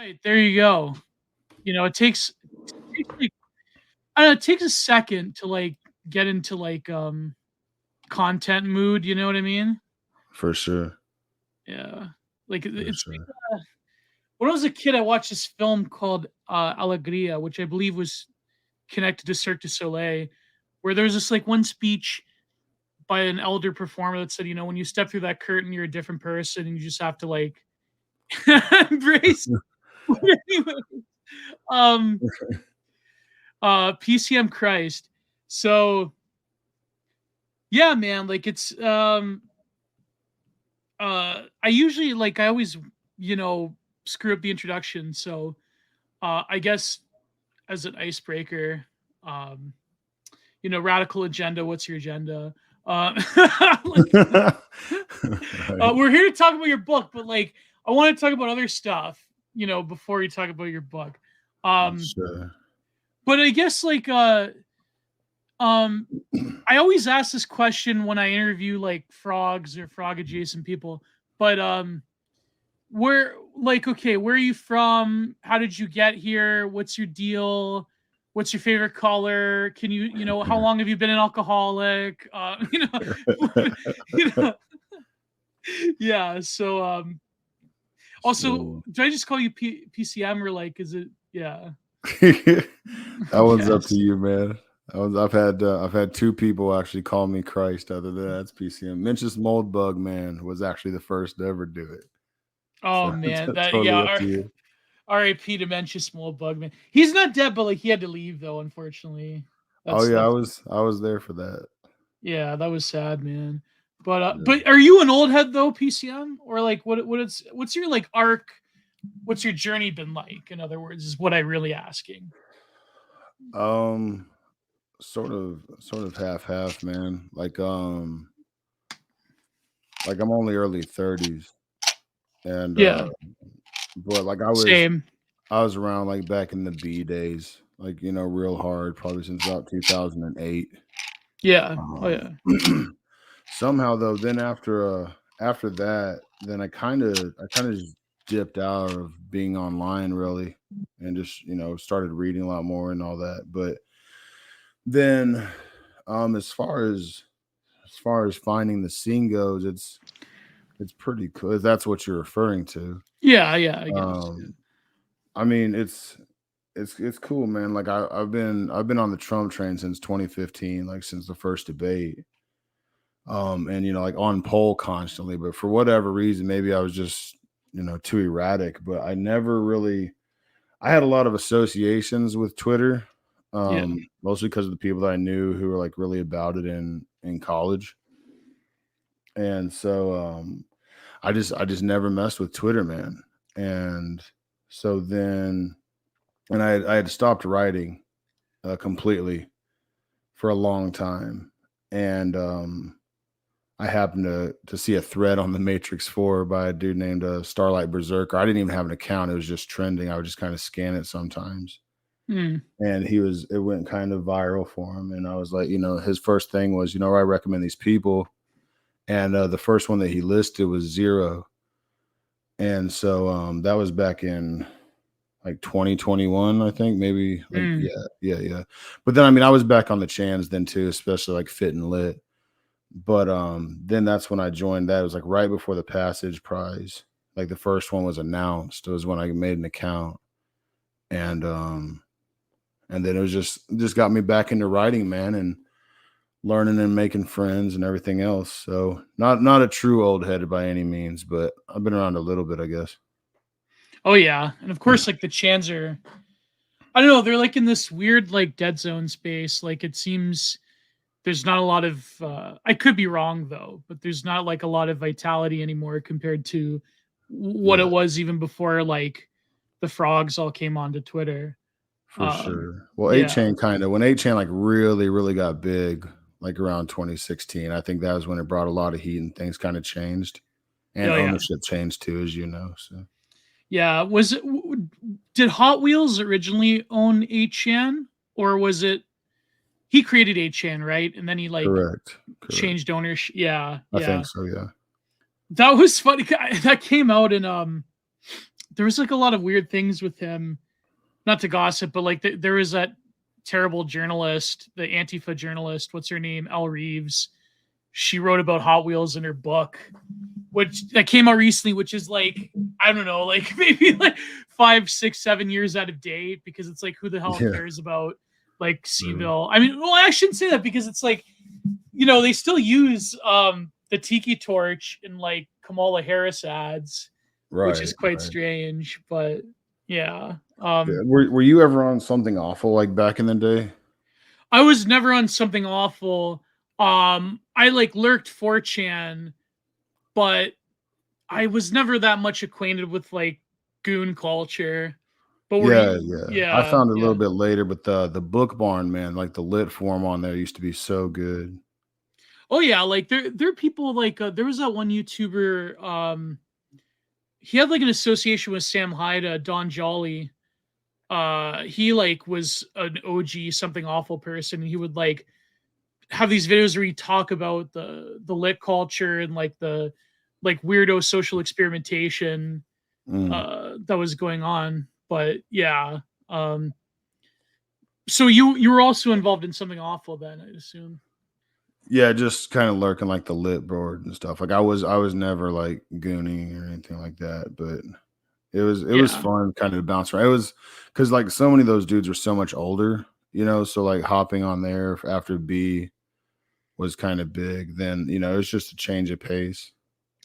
Right, there you go. It takes like I don't know, it takes a second to like get into like content mood, you know what I mean? For sure. Yeah. Like For it's sure. when I was a kid I watched this film called Alegria, which I believe was connected to Cirque du Soleil, where there was this like one speech by an elder performer that said, when you step through that curtain, you're a different person and you just have to like embrace. Anyway, um P.C.M Christ. So yeah, man, like it's I usually like I always, you know, screw up the introduction. So I guess as an icebreaker, um, radical agenda, what's your agenda? Like, Right. we're here to talk about your book, but like I want to talk about other stuff, before you talk about your book. Um, Sure. but I guess like um I always ask this question when I interview like frogs or frog adjacent people, but where are you from? How did you get here? What's your deal? What's your favorite color? Can how long have you been an alcoholic? You know, yeah. So, also, So do I just call you PCM or like, is it, yeah. that one's up to Yes. you, man. I've had two people actually call me Christ. Other than that, it's PCM. Mencius Moldbug man was actually the first to ever do it. Oh So man, that, totally yeah. up to you. R.I.P. Dementia Small Bugman. He's not dead, but like he had to leave though. Unfortunately, Oh yeah, that's I was there for that. yeah, that was sad, man. But Yeah. are you an old head though, PCM, or like what's your like arc? What's your journey been like? In other words, is what I really asking. Um, sort of half half, man. Like I'm only early 30s, and Yeah, but like same. I was around like back in the B days, like real hard, probably since about 2008. Yeah. Oh Um, yeah. somehow though, then after that, then I kind of just dipped out of being online really, and just started reading a lot more and all that. But then, as far as finding the scene goes, it's pretty cool. If that's what you're referring to. Yeah. Yeah. I guess. Yeah. Um, I mean, it's cool, man. Like I've been on the Trump train since 2015, like since the first debate. And like on poll constantly, but for whatever reason, maybe I was just too erratic. But I had a lot of associations with Twitter, Yeah. mostly because of the people that I knew who were like really about it in college, and so I just never messed with Twitter, man. And so then, and I had stopped writing completely for a long time, and I happened to see a thread on the Matrix 4 by a dude named Starlight Berserker. I didn't even have an account; it was just trending. I would just kind of scan it sometimes, Hmm. and it went kind of viral for him. And I was like, his first thing was, I recommend these people, and the first one that he listed was Zero, and so that was back in like 2021, I think, maybe. Like, Hmm. yeah. But then I mean I was back on the chans then too, especially like Fit and Lit. But then that's when I joined that. It was like right before the Passage Prize. Like the first one was announced. It was when I made an account. And and then it was just got me back into writing, man, and learning and making friends and everything else. So not a true old head by any means, but I've been around a little bit, I guess. Oh yeah, and of course, like the Chans are. I don't know. They're like in this weird like dead zone space. Like it seems there's not a lot of I could be wrong though, but there's not like a lot of vitality anymore compared to what it Yeah. was even before like the frogs all came onto Twitter. For sure. Well, Yeah. 8chan kind of when 8chan like really got big, like around 2016, I think that was when it brought a lot of heat and things kind of changed, and Oh yeah. ownership changed too, as you know. So Yeah. Did Hot Wheels originally own 8chan or was it he created 8chan, right? And then he like correct, correct. changed ownership. Yeah, I think yeah. so. Yeah. That was funny. That came out in there was like a lot of weird things with him. Not to gossip, but like there was that terrible journalist, the Antifa journalist. What's her name? Elle Reeves. She wrote about Hot Wheels in her book, which that came out recently, which is like, I don't know, like maybe like 5, 6, 7 years out of date, because it's like, who the hell Yeah. cares about like Mm. Seville? I mean, well, I shouldn't say that, because it's like, they still use the tiki torch in like Kamala Harris ads, which is Right. quite Right. strange. But yeah. Yeah. Were you ever on something awful like back in the day? I was never on something awful. I like lurked 4chan, but I was never that much acquainted with like goon culture. But were Yeah, you? yeah. I Yeah, found it a little yeah. bit later, but the book barn, man, like the lit form on there used to be so good. Oh yeah, like there are people like there was that one YouTuber. He had like an association with Sam Hyde, Don Jolly. He like was an OG something awful person. And he would like have these videos where he talk about the lit culture and like the like weirdo social experimentation Mm. that was going on. But yeah, um, so you were also involved in something awful then, I assume. Yeah, just kind of lurking like the lit board and stuff. Like I was never like gooning or anything like that, but it was Yeah. fun kind of to bounce around. It was because like so many of those dudes were so much older, so like hopping on there after B was kind of big. Then it was just a change of pace.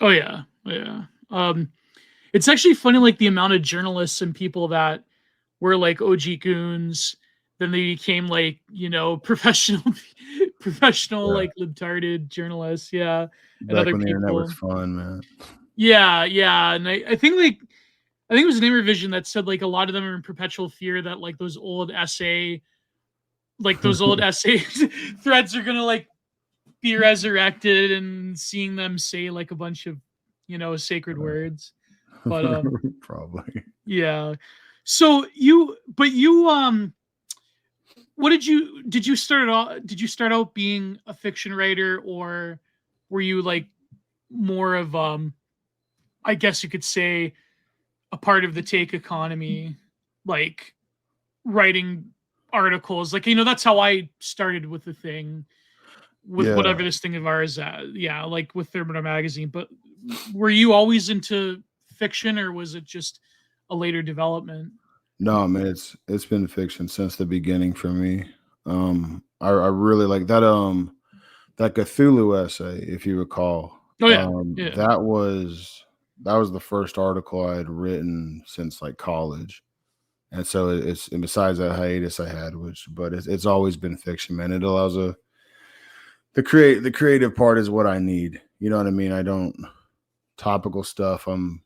Oh yeah. Yeah. It's actually funny, like the amount of journalists and people that were like OG goons, then they became like professional, professional Yeah, like libtarded journalists. Yeah, and back other when the internet was people. fun, man. Yeah, yeah, and I think like I think it was an revision that said like a lot of them are in perpetual fear that like those old essay threads are gonna like be resurrected, and seeing them say like a bunch of sacred words. But Probably. yeah. So you what did you start out being a fiction writer, or were you like more of I guess you could say a part of the take economy, like writing articles, like that's how I started with the thing, with Yeah. whatever this thing of ours, yeah, like with Thermometer magazine. But were you always into fiction, or was it just a later development? No, man, it's been fiction since the beginning for me. I really like that Cthulhu essay, if you recall. Oh yeah, yeah. That was the first article I had written since like college. And so it's and besides that hiatus I had, but it's always been fiction, man. It allows the creative part is what I need. You know what I mean? I don't topical stuff. I'm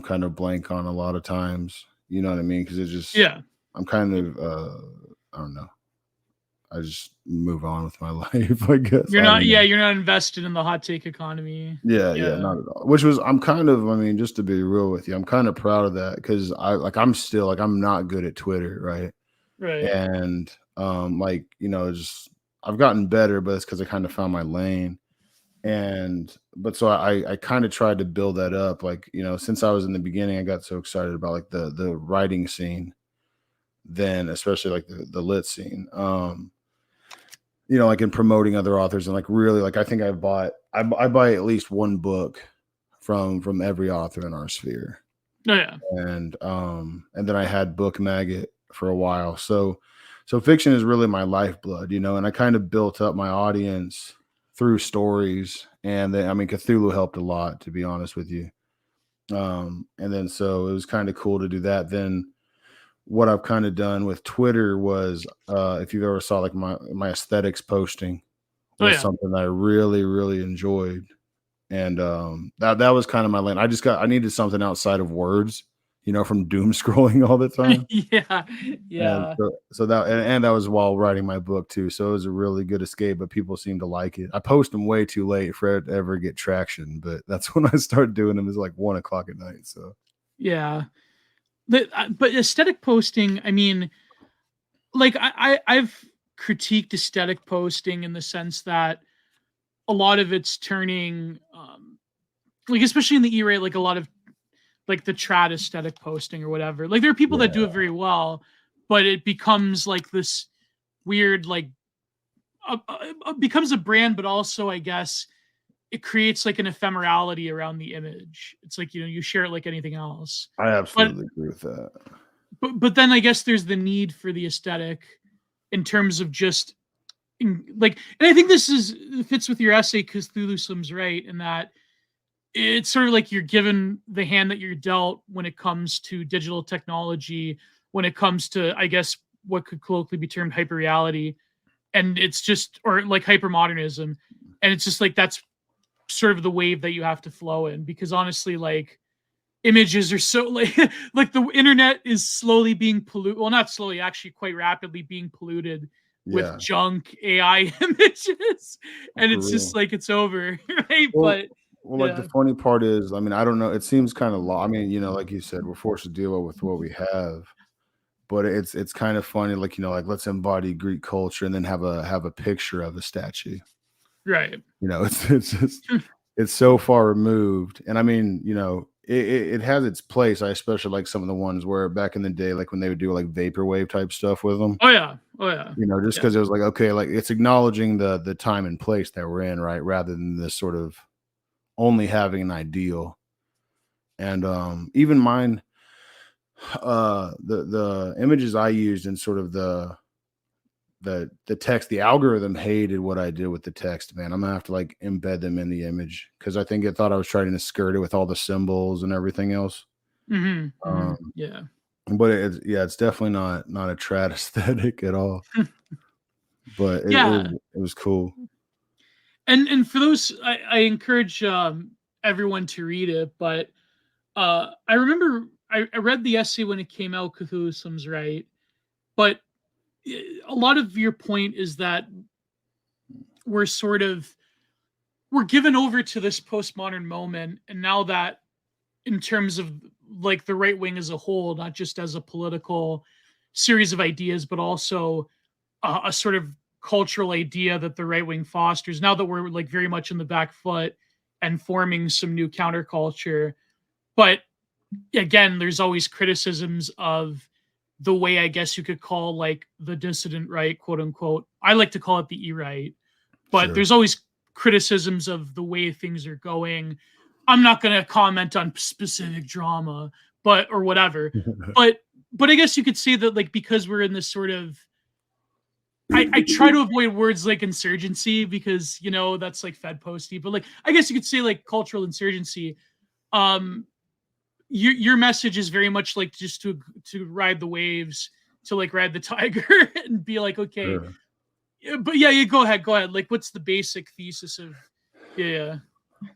kind of blank on a lot of times. You know what I mean? Because it just Yeah. I'm kind of I don't know. I just move on with my life, I guess. You're I not don't yeah, know. you're not invested in the hot take economy. Yeah, yeah, Yeah. not at all. Which was I'm kind of, I mean, just to be real with you, I'm kind of proud of that because I'm still like I'm not good at Twitter, right? Right. And like, just I've gotten better, but it's because I kind of found my lane. And but so I kind of tried to build that up. Like, since I was in the beginning, I got so excited about like the writing scene, then especially like the lit scene. Like in promoting other authors and like really like I think I buy at least one book from every author in our sphere. Oh yeah. And then I had Book Maggot for a while. So fiction is really my lifeblood, and I kind of built up my audience through stories. And then I mean Cthulhu helped a lot, to be honest with you. And then so it was kind of cool to do that. Then what I've kind of done with Twitter was if you've ever saw like my aesthetics posting Oh was yeah. something that I really, really enjoyed. And that was kind of my lane. I needed something outside of words, from doom scrolling all the time. Yeah. And Yeah. so and that was while writing my book too. So it was a really good escape, but people seem to like it. I post them way too late for it to ever get traction, but that's when I start doing them is like 1 o'clock at night. So Yeah. But aesthetic posting, I mean, like I've critiqued aesthetic posting in the sense that a lot of it's turning like especially in the E-rate, like a lot of like the trad aesthetic posting or whatever. Like there are people that do it very well, but it becomes like this weird, like becomes a brand, but also I guess it creates like an ephemerality around the image. It's like, you share it like anything else. I But absolutely agree with that. but then I guess there's the need for the aesthetic in terms of just like, and I think this fits with your essay, Cthulhu Slim's right in that it's sort of like you're given the hand that you're dealt when it comes to digital technology, when it comes to, I guess, what could colloquially be termed hyperreality, and it's just, or like hypermodernism, and it's just like that's sort of the wave that you have to flow in, because honestly, like images are so like like the internet is slowly being polluted, well, not slowly, actually quite rapidly being polluted with Yeah, junk AI images, and for it's just real. like it's over, right? Well, But like the yeah, funny part is, I mean, I don't know. It seems kind of I mean, like you said, we're forced to deal with what we have, but it's kind of funny. Like like let's embody Greek culture and then have a picture of a statue. right. It's just it's so far removed. And I mean, it has its place. I especially like some of the ones where back in the day, like when they would do like vaporwave type stuff with them. Oh yeah, oh yeah, Just yeah. because it was like, okay, like it's acknowledging the time and place that we're in, right? Rather than this sort of only having an ideal. And even mine, the images I used in sort of the text, the algorithm hated what I did with the text, man. I'm gonna have to like embed them in the image because I think it thought I was trying to skirt it with all the symbols and everything else. Yeah. But it's definitely not a trad aesthetic at all. But Yeah, it was cool. and for those, I encourage everyone to read it. But I remember I read the essay when it came out, Cthulhu Slim's right. But a lot of your point is that we're sort of we're given over to this postmodern moment, and now that in terms of like the right wing as a whole, not just as a political series of ideas, but also a sort of cultural idea that the right wing fosters. Now that we're like very much in the back foot and forming some new counterculture, but again, there's always criticisms of the way I guess you could call like the dissident right, quote unquote. I like to call it the e-right, but Sure. there's always criticisms of the way things are going. I'm not going to comment on specific drama, but or whatever. But I guess you could say that like because we're in this sort of I try to avoid words like insurgency because that's like Fed posty, but like I guess you could say like cultural insurgency. Um, your message is very much like just to ride the waves, to like ride the tiger and be like, okay, Sure. but yeah, you go ahead. Like, what's the basic thesis of? Yeah,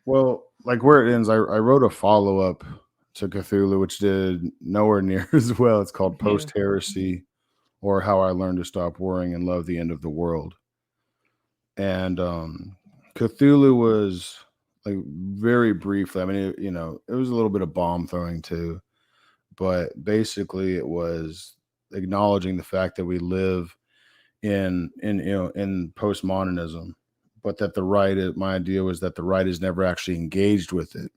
Well, like where it ends, I wrote a follow up to Cthulhu, which did nowhere near as well. It's called yeah, Post Heresy, or How I Learned to Stop Worrying and Love the End of the World. And Cthulhu was like very briefly. I mean, it was a little bit of bomb throwing too, but basically it was acknowledging the fact that we live in postmodernism, but that the right is, my idea was that the right is never actually engaged with it.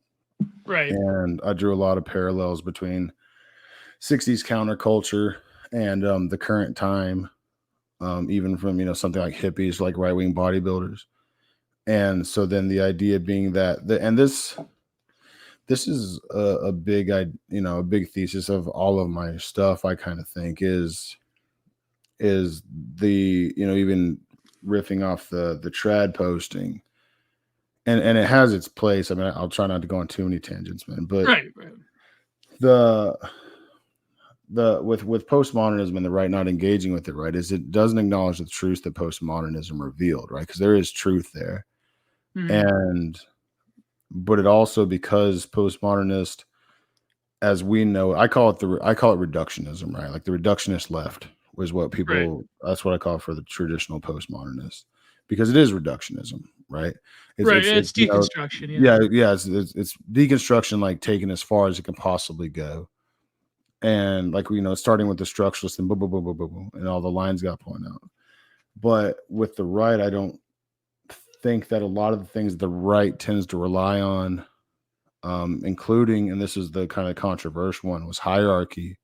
right, And I drew a lot of parallels between 60s counterculture and the current time, even from something like hippies, like right-wing bodybuilders. And so then the idea being that this is a big a big thesis of all of my stuff. I kind of think is the even riffing off the trad posting, and it has its place. I mean, I'll try not to go on too many tangents, man, but right. the with postmodernism and the right not engaging with it, right, is it doesn't acknowledge the truth that postmodernism revealed, right? Because there is truth there. Mm-hmm. And but it also, because postmodernist, as we know, I call it reductionism, right? Like the reductionist left was what Right, people, that's what I call it for the traditional postmodernist, because it is reductionism, right? right. It's It's deconstruction. Yeah, yeah, it's deconstruction, like taken as far as it can possibly go. And like, starting with the structuralist and boom, boom, boom, boom, boom, boom, and all the lines got pointed out. But with the right, I don't think that a lot of the things the right tends to rely on including, and this is the kind of controversial one, was hierarchy.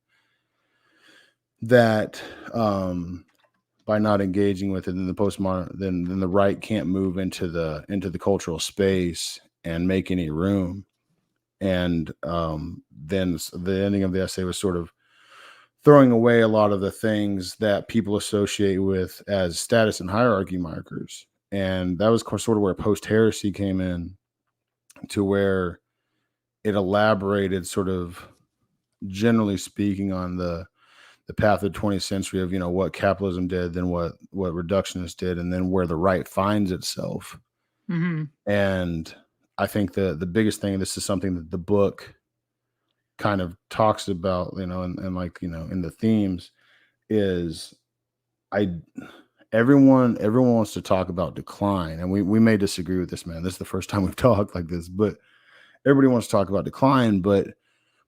That by not engaging with it, then the postmodern, then the right can't move into the cultural space and make any room. And then the ending of the essay was sort of throwing away a lot of the things that people associate with as status and hierarchy markers. And that was sort of where post heresy came in, to where it elaborated, sort of generally speaking, on the path of the 20th century of, what capitalism did, then what reductionists did, and then where the right finds itself. Mm-hmm. And I think the biggest thing, this is something that the book kind of talks about, and like, in the themes, is everyone wants to talk about decline. And we may disagree with this, man. This is the first time we've talked like this, but everybody wants to talk about decline, but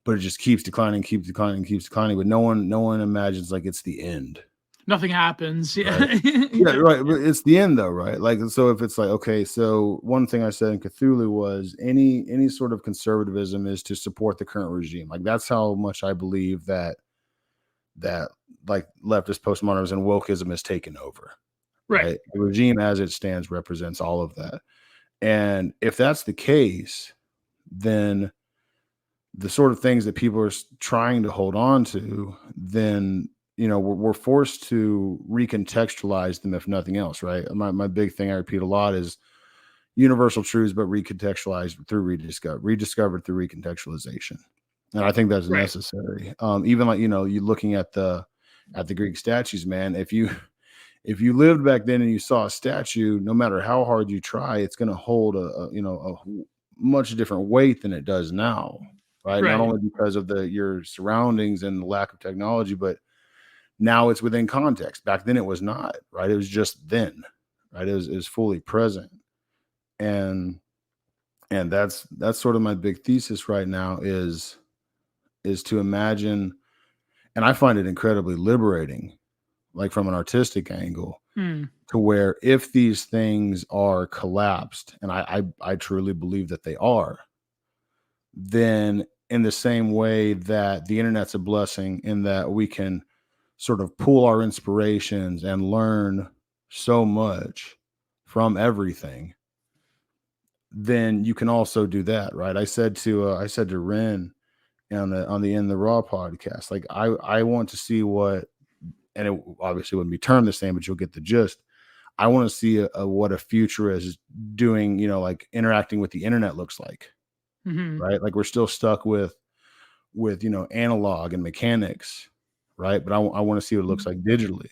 it just keeps declining, but no one imagines like it's the end. Nothing happens. Yeah. Right. Yeah, right. But it's the end though, right? Like, so if it's like, okay, so one thing I said in Cthulhu was any sort of conservatism is to support the current regime. Like, that's how much I believe that like leftist postmodernism and wokeism has taken over. Right. The regime as it stands represents all of that. And if that's the case, then the sort of things that people are trying to hold on to, then, we're forced to recontextualize them, if nothing else, right? My big thing I repeat a lot is universal truths, but recontextualized through rediscovered through recontextualization. And I think that's necessary. Even like, you looking at the Greek statues, man, if you lived back then and you saw a statue, no matter how hard you try, it's going to hold a much different weight than it does now. Right. Not only because of your surroundings and the lack of technology, but now it's within context. Back then it was not, right? It was just then, right? It was fully present. And that's sort of my big thesis right now is to imagine, and I find it incredibly liberating, like from an artistic angle, to where if these things are collapsed, and I truly believe that they are, then in the same way that the internet's a blessing in that we can sort of pull our inspirations and learn so much from everything, then you can also do that, right? I said to Ren on the In the Raw podcast, like I want to see what, and it obviously wouldn't be termed the same, but you'll get the gist. I want to see what a futurist doing, like interacting with the internet looks like, right? Like we're still stuck with analog and mechanics, right? But I want to see what it looks like digitally.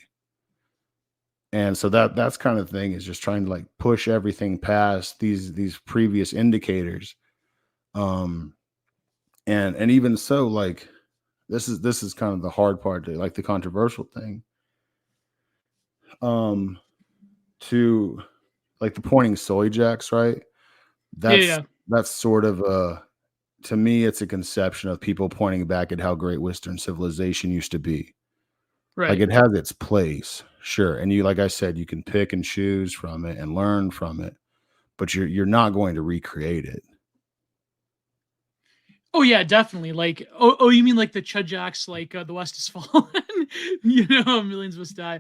And so that's kind of thing is just trying to like push everything past these previous indicators. And even so, like this is kind of the hard part, to like the controversial thing. To like the pointing soy jacks, right? That's sort of to me, it's a conception of people pointing back at how great Western civilization used to be. Like it has its place, sure. And you, like I said, you can pick and choose from it and learn from it, but you're not going to recreate it. Oh yeah, definitely. Like, you mean like the Chudjacks, like the West is fallen, millions must die.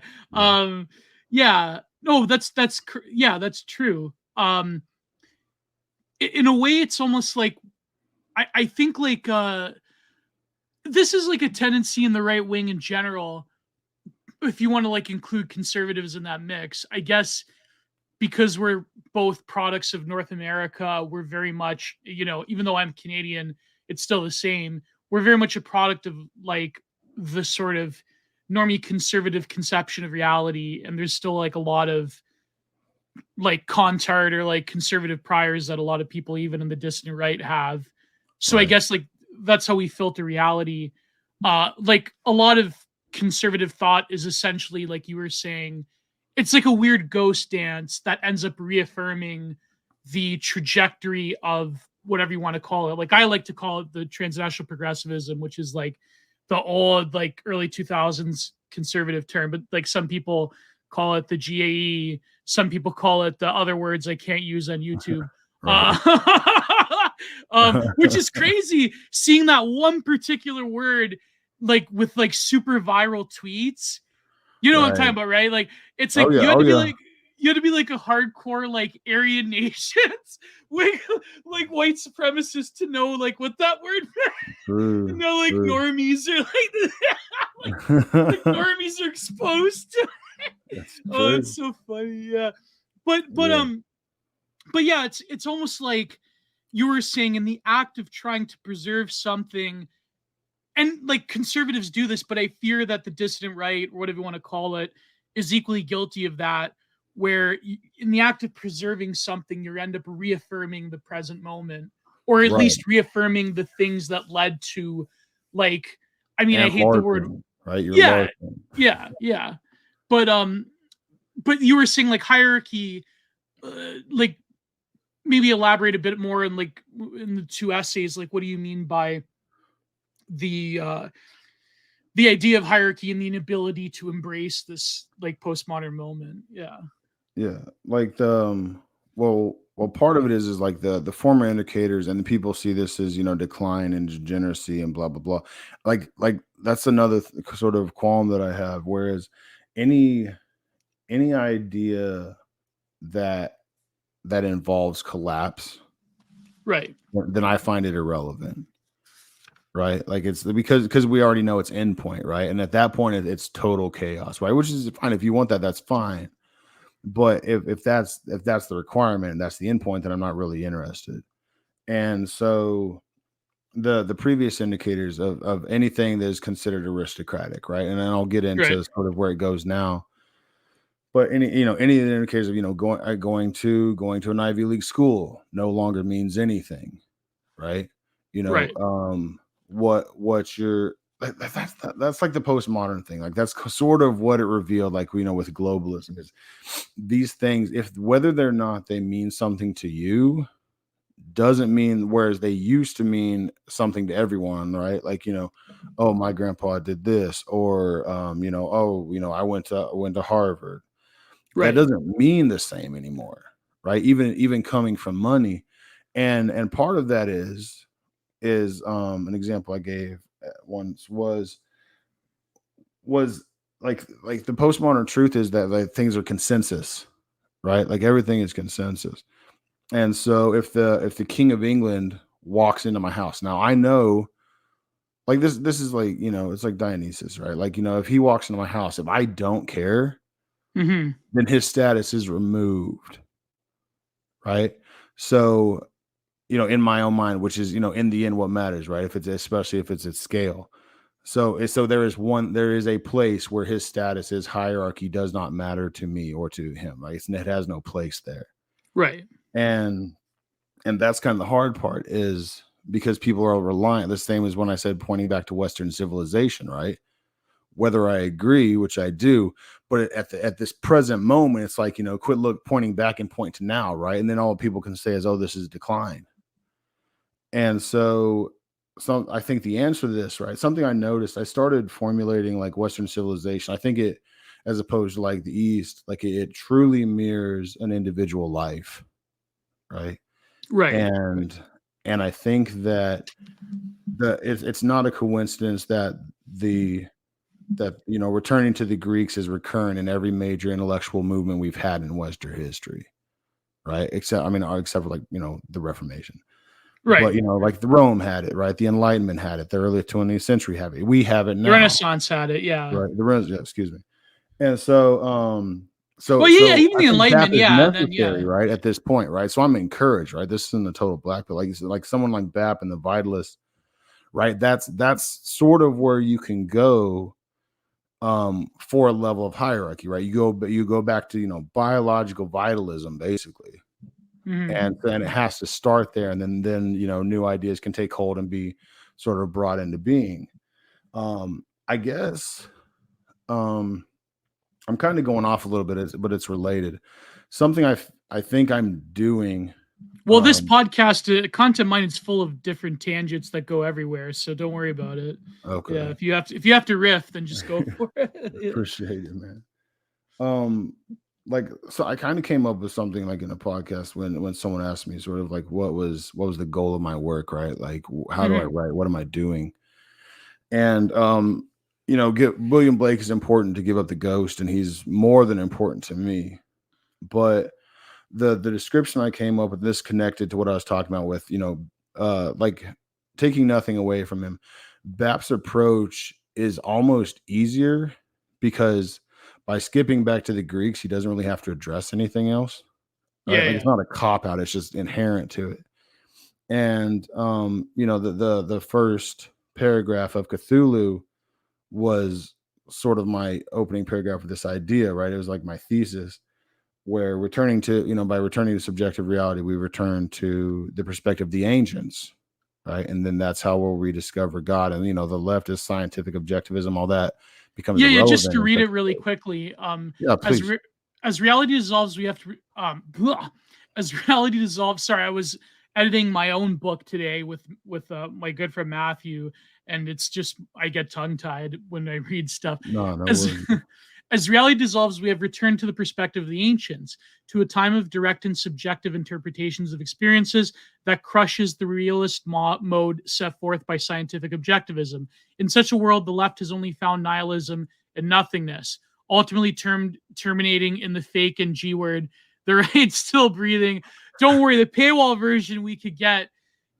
Yeah, no, that's true. In a way, it's almost like I think like this is like a tendency in the right wing in general. If you want to like include conservatives in that mix, I guess because we're both products of North America, we're very much, even though I'm Canadian, it's still the same. We're very much a product of like the sort of normie conservative conception of reality. And there's still like a lot of like contart or like conservative priors that a lot of people, even in the dissident right, have. So I guess like that's how we filter reality. Like a lot of conservative thought is essentially, like you were saying, it's like a weird ghost dance that ends up reaffirming the trajectory of whatever you want to call it. Like I like to call it the transnational progressivism, which is like the old like early 2000s conservative term, but like some people call it the GAE, some people call it the other words I can't use on YouTube. Which is crazy, seeing that one particular word like with like super viral tweets. You know what I'm talking Right. about, right? Like it's Oh like yeah. Oh yeah. you had to be like a hardcore like Aryan nations, like white supremacists to know like what that word meant. And True. now like True. normies are like normies are exposed to. That's Oh, true. it's so funny, yeah. But but Yeah. um but yeah, it's almost like you were saying in the act of trying to preserve something, and like conservatives do this, but I fear that the dissident right, or whatever you want to call it, is equally guilty of that. Where in the act of preserving something, you end up reaffirming the present moment, or at Right. least reaffirming the things that led to, like, I mean, I hate the word, Enlarging. Right. You're yeah, larging. yeah. But but you were saying like hierarchy, like maybe elaborate a bit more in like in the two essays. Like, what do you mean by the idea of hierarchy and the inability to embrace this like postmodern moment? Yeah. Yeah. Like the well part of it is like the former indicators, and the people see this as, decline and degeneracy and blah blah blah. Like that's another sort of qualm that I have. Whereas any any idea that involves collapse, Right. then I find it irrelevant. Right. Like it's because we already know its endpoint, right? And at that point it's total chaos, right? Which is fine. If you want that, that's fine. But if that's the requirement and that's the endpoint, then I'm not really interested. And so the previous indicators of anything that is considered aristocratic, right? And then I'll get Right. into sort of where it goes now. But any of the indicators of going to an Ivy League school no longer means anything, right? You know, Right. what's your that's like the postmodern thing. Like that's sort of what it revealed. Like with globalism, is these things, if whether they're not they mean something to you, doesn't mean, whereas they used to mean something to everyone, right? Like oh, my grandpa did this, or oh, I went to Harvard. That Right. doesn't mean the same anymore, right? Even coming from money, and part of that is an example I gave once was like the postmodern truth is that like things are consensus, right? Like everything is consensus. And so if the King of England walks into my house, now I know, like this is like, it's like Dionysus, right? Like, if he walks into my house, if I don't care, Mm-hmm. then his status is removed, right? So, in my own mind, which is, in the end what matters, right? If it's especially if it's at scale. So there is a place where his status, his hierarchy does not matter to me or to him, right? It has no place there. Right. And that's kind of the hard part, is because people are reliant. The same as when I said, pointing back to Western civilization, right? Whether I agree, which I do, but at this present moment, it's like, quit pointing back and point to now, right? And then all people can say is, oh, this is decline. And so I think the answer to this, right? Something I noticed, I started formulating like Western civilization. I think it, as opposed to like the East, like it truly mirrors an individual life, right? Right. And I think that it's not a coincidence that returning to the Greeks is recurrent in every major intellectual movement we've had in Western history, right? Except for like the Reformation. But Right. like the Rome had it, right? The Enlightenment had it. The early 20th century have it. We have it The now, Renaissance had it. Yeah. right? Yeah, excuse me. And so, Well, yeah, so even I the think BAP Enlightenment. is Yeah. And then necessary, yeah. right? At this point, right? So I'm encouraged, right? This isn't a total black, but like someone like BAP and the Vitalists, right? That's sort of where you can go for a level of hierarchy, right? You go back to biological vitalism, basically. Mm-hmm. And then it has to start there, and then new ideas can take hold and be sort of brought into being. I guess I'm kind of going off a little bit, but it's related. Something I think I'm doing. Well, this podcast, content mine is full of different tangents that go everywhere, so don't worry about it. Yeah, Okay. if you have to riff, then just go for it. Yeah. Appreciate it, man. Um, so I kind of came up with something like in a podcast when someone asked me sort of like what was the goal of my work, right? Like how do I Mhm. write? What am I doing? And get William Blake is important to give up the ghost, and he's more than important to me. But the description I came up with, this connected to what I was talking about with, like taking nothing away from him. Bap's approach is almost easier because by skipping back to the Greeks, he doesn't really have to address anything else. Yeah, Right. Like it's yeah. not a cop out, it's just inherent to it. And the first paragraph of Cthulhu was sort of my opening paragraph of this idea, right? It was like my thesis, where by returning to subjective reality, we return to the perspective of the ancients, right? And then that's how we'll rediscover God. And the leftist scientific objectivism, all that becomes Yeah, yeah, just irrelevant to in read such it really a way. quickly, Yeah, as please. re as reality dissolves, we have to as reality dissolves, sorry, I was editing my own book today with my good friend Matthew, and it's just I get tongue-tied when I read stuff. No, no As worries. as reality dissolves, we have returned to the perspective of the ancients, to a time of direct and subjective interpretations of experiences that crushes the realist mode set forth by scientific objectivism. In such a world, the left has only found nihilism and nothingness, ultimately terminating in the fake and G word. The right's still breathing. Don't worry, the paywall version we could get,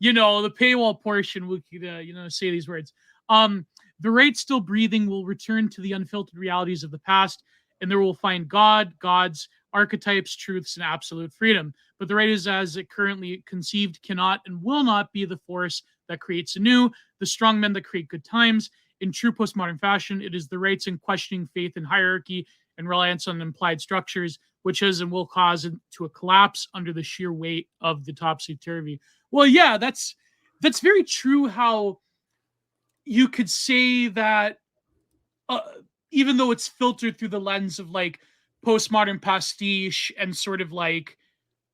the paywall portion we could, say these words. Um, the right still breathing will return to the unfiltered realities of the past, and there will find God, gods, archetypes, truths, and absolute freedom. But the right is as it currently conceived cannot and will not be the force that creates anew, the strong men that create good times. In true postmodern fashion, it is the rights in questioning faith and hierarchy and reliance on implied structures, which has and will cause it to a collapse under the sheer weight of the topsy turvy. Well, yeah, that's very true. How you could say that, uh, even though it's filtered through the lens of like postmodern pastiche and sort of like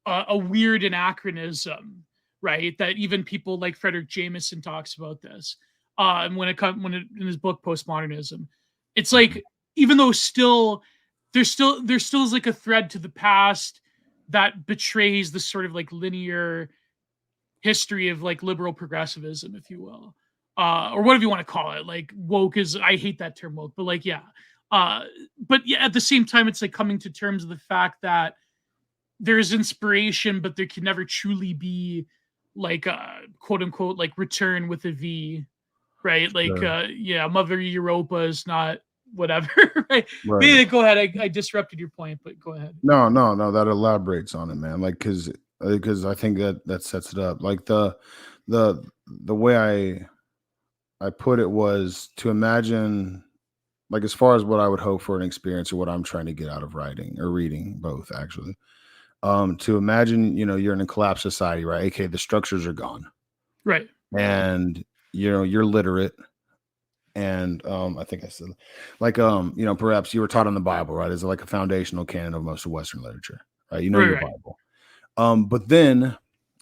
a weird anachronism, right? That even people like Frederick Jameson talks about this. And in his book Postmodernism, it's Mhm. like even though still there still is like a thread to the past that betrays the sort of like linear history of like liberal progressivism, if you will, or whatever you want to call it. Like woke is, I hate that term woke, but like yeah, uh, but yeah, at the same time, it's like coming to terms with the fact that there's inspiration, but there can never truly be like a quote unquote like return with a V, right? Like Sure. yeah, Mother Europa is not whatever, right? But Right. yeah, go ahead. I disrupted your point, but go ahead. No, no, no, that elaborates on it, man. Like, because I think that sets it up. Like the way I put it was to imagine, like, as far as what I would hope for an experience or what I'm trying to get out of writing or reading, both actually. To imagine, you're in a collapsed society, right? Okay, the structures are gone, Right. and you're literate, and I think I said, like, perhaps you were taught in the Bible, right? Is like a foundational canon of most of Western literature, right? You know Right. your Right. Bible. But then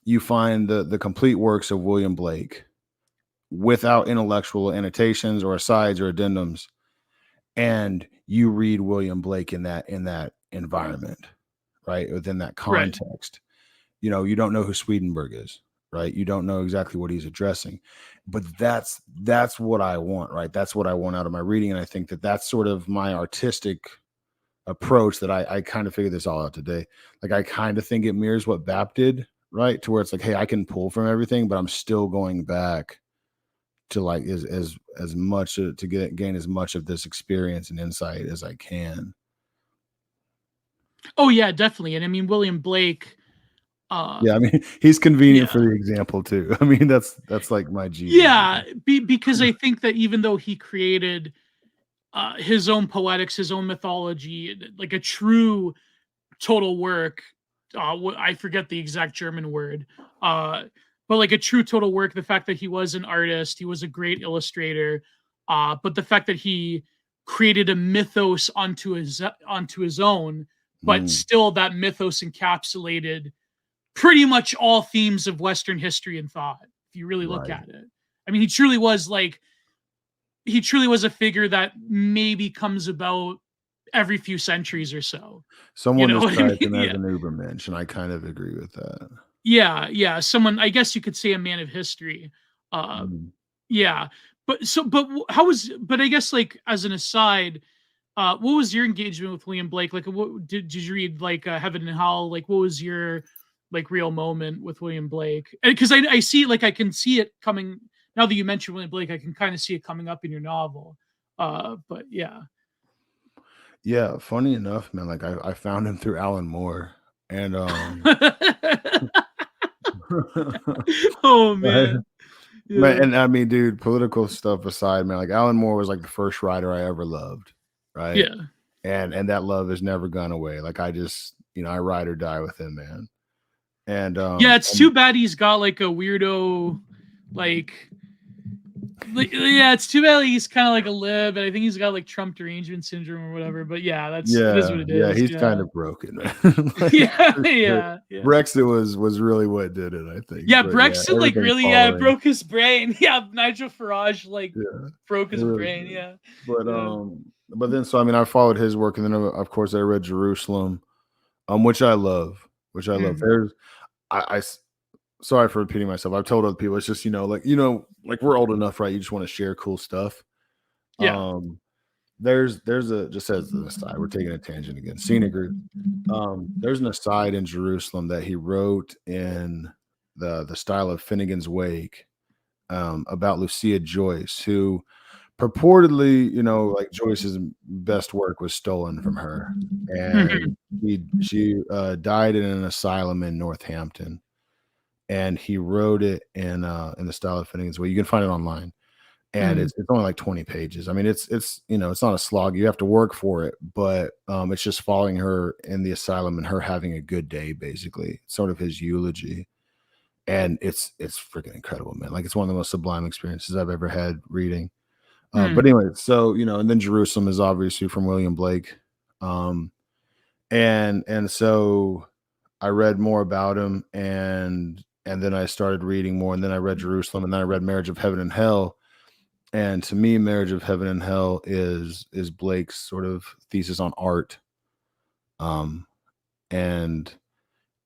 you find the complete works of William Blake without intellectual annotations or asides or addendums, and you read William Blake in that environment, right? Within that Right. context. You don't know who Swedenborg is, right? You don't know exactly what he's addressing, but that's what I want, right? That's what I want out of my reading, and I think that's sort of my artistic approach, that I kind of figured this all out today. Like, I kind of think it mirrors what Bap did, right? To where it's like, hey, I can pull from everything, but I'm still going back to like as much to gain as much of this experience and insight as I can. Oh yeah, definitely. And I mean William Blake. Uh, Yeah, I mean, he's convenient for yeah, the example too. I mean, that's like my Jesus. yeah. Because I think that even though he created his own poetics, his own mythology, like a true total work. I forget the exact German word, uh, but like a true total work. The fact that he was an artist, he was a great illustrator, but the fact that he created a mythos onto his own, but Mm, still that mythos encapsulated pretty much all themes of Western history and thought. If you really look right. at it, I mean, he truly was a figure that maybe comes about every few centuries or so. You Someone know what I described mean? him as Yeah. an Ubermensch, and I kind of agree with that. Yeah, yeah, someone, I guess you could say, a man of history. Uh, Mhm. yeah, how was, but I guess, like, as an aside, what was your engagement with William Blake? Like, what did you read, like, Heaven and Hell? Like, what was your, like, real moment with William Blake? Because I see, like, I can see it coming now that you mentioned William Blake. I can kind of see it coming up in your novel. But yeah. Yeah, funny enough, man, like I found him through Alan Moore, and Oh right? man, Man, yeah, and I mean, dude, political stuff aside, man, like Alan Moore was like the first writer I ever loved, right? yeah. And that love has never gone away. Like I just, I ride or die with him, man. And Yeah, it's too bad he's got like a weirdo, like, yeah, it's too bad he's kind of like a lib, and I think he's got like Trump derangement syndrome or whatever. But yeah, it is yeah, what it yeah, is. he's kind Yeah, of broken, man. Like, yeah, for sure. yeah, yeah. Brexit was really what did it, I think. Yeah, But yeah, Brexit, like, everything really, yeah, it following. broke his brain. Yeah, Nigel Farage, like, Yeah, broke it his really brain. did. Yeah, But yeah. then so I mean I followed his work, and then of course I read Jerusalem, which I love, which I love. Mm, There's I sorry for repeating myself. I've told other people it's just, like we're old enough, right? You just want to share cool stuff. yeah. Um there's a just as an aside, we're taking a tangent again. Scenic group. There's an aside in Jerusalem that he wrote in the style of Finnegan's Wake, about Lucia Joyce, who purportedly, like Joyce's best work was stolen from her, Mhm, and she died in an asylum in Northampton, and he wrote it in the style of Finnegan's Wake. You can find it online, and mhm, it's only like 20 pages. I mean, it's not a slog. You have to work for it, but it's just following her in the asylum and her having a good day, basically, sort of his eulogy. And it's freaking incredible, man. Like it's one of the most sublime experiences I've ever had reading. But mm. anyway, so and then Jerusalem is obviously from William Blake. Um, and so I read more about him, and then I started reading more, and then I read Jerusalem, and then I read Marriage of Heaven and Hell. And to me, Marriage of Heaven and Hell is Blake's sort of thesis on art. Um, and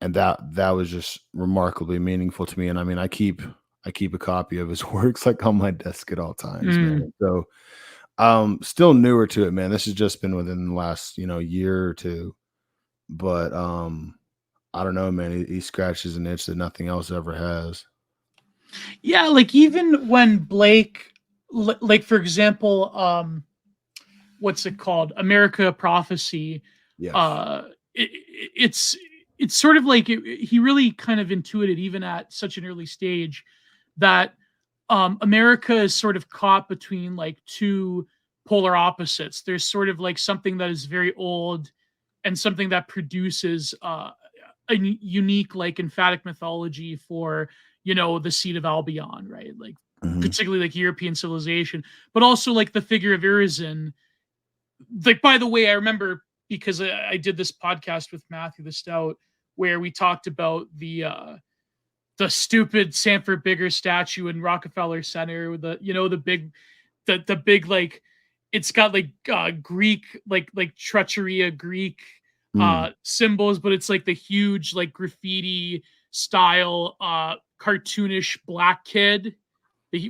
that was just remarkably meaningful to me. And I mean, I keep a copy of his works like on my desk at all times, Mm. man. So still newer to it, man. This has just been within the last, year or two. But I don't know, man. He scratches an itch that nothing else ever has. Yeah, like, even when Blake, like, for example, what's it called? America Prophecy. Yes. Uh, it, it's it's sort of like he really kind of intuited, even at such an early stage, that America is sort of caught between like two polar opposites. There's sort of like something that is very old and something that produces a unique, like, emphatic mythology for, the seed of Albion, right? Like, Hmm. particularly like European civilization, but also like the figure of Urizen. Like, by the way, I remember, because I did this podcast with Matthew the Stout where we talked about the stupid Sanford Bigger statue in Rockefeller Center with the big, the big, like, it's got like Greek, like treachery, Greek Mm. symbols, but it's like the huge, like, graffiti style cartoonish black kid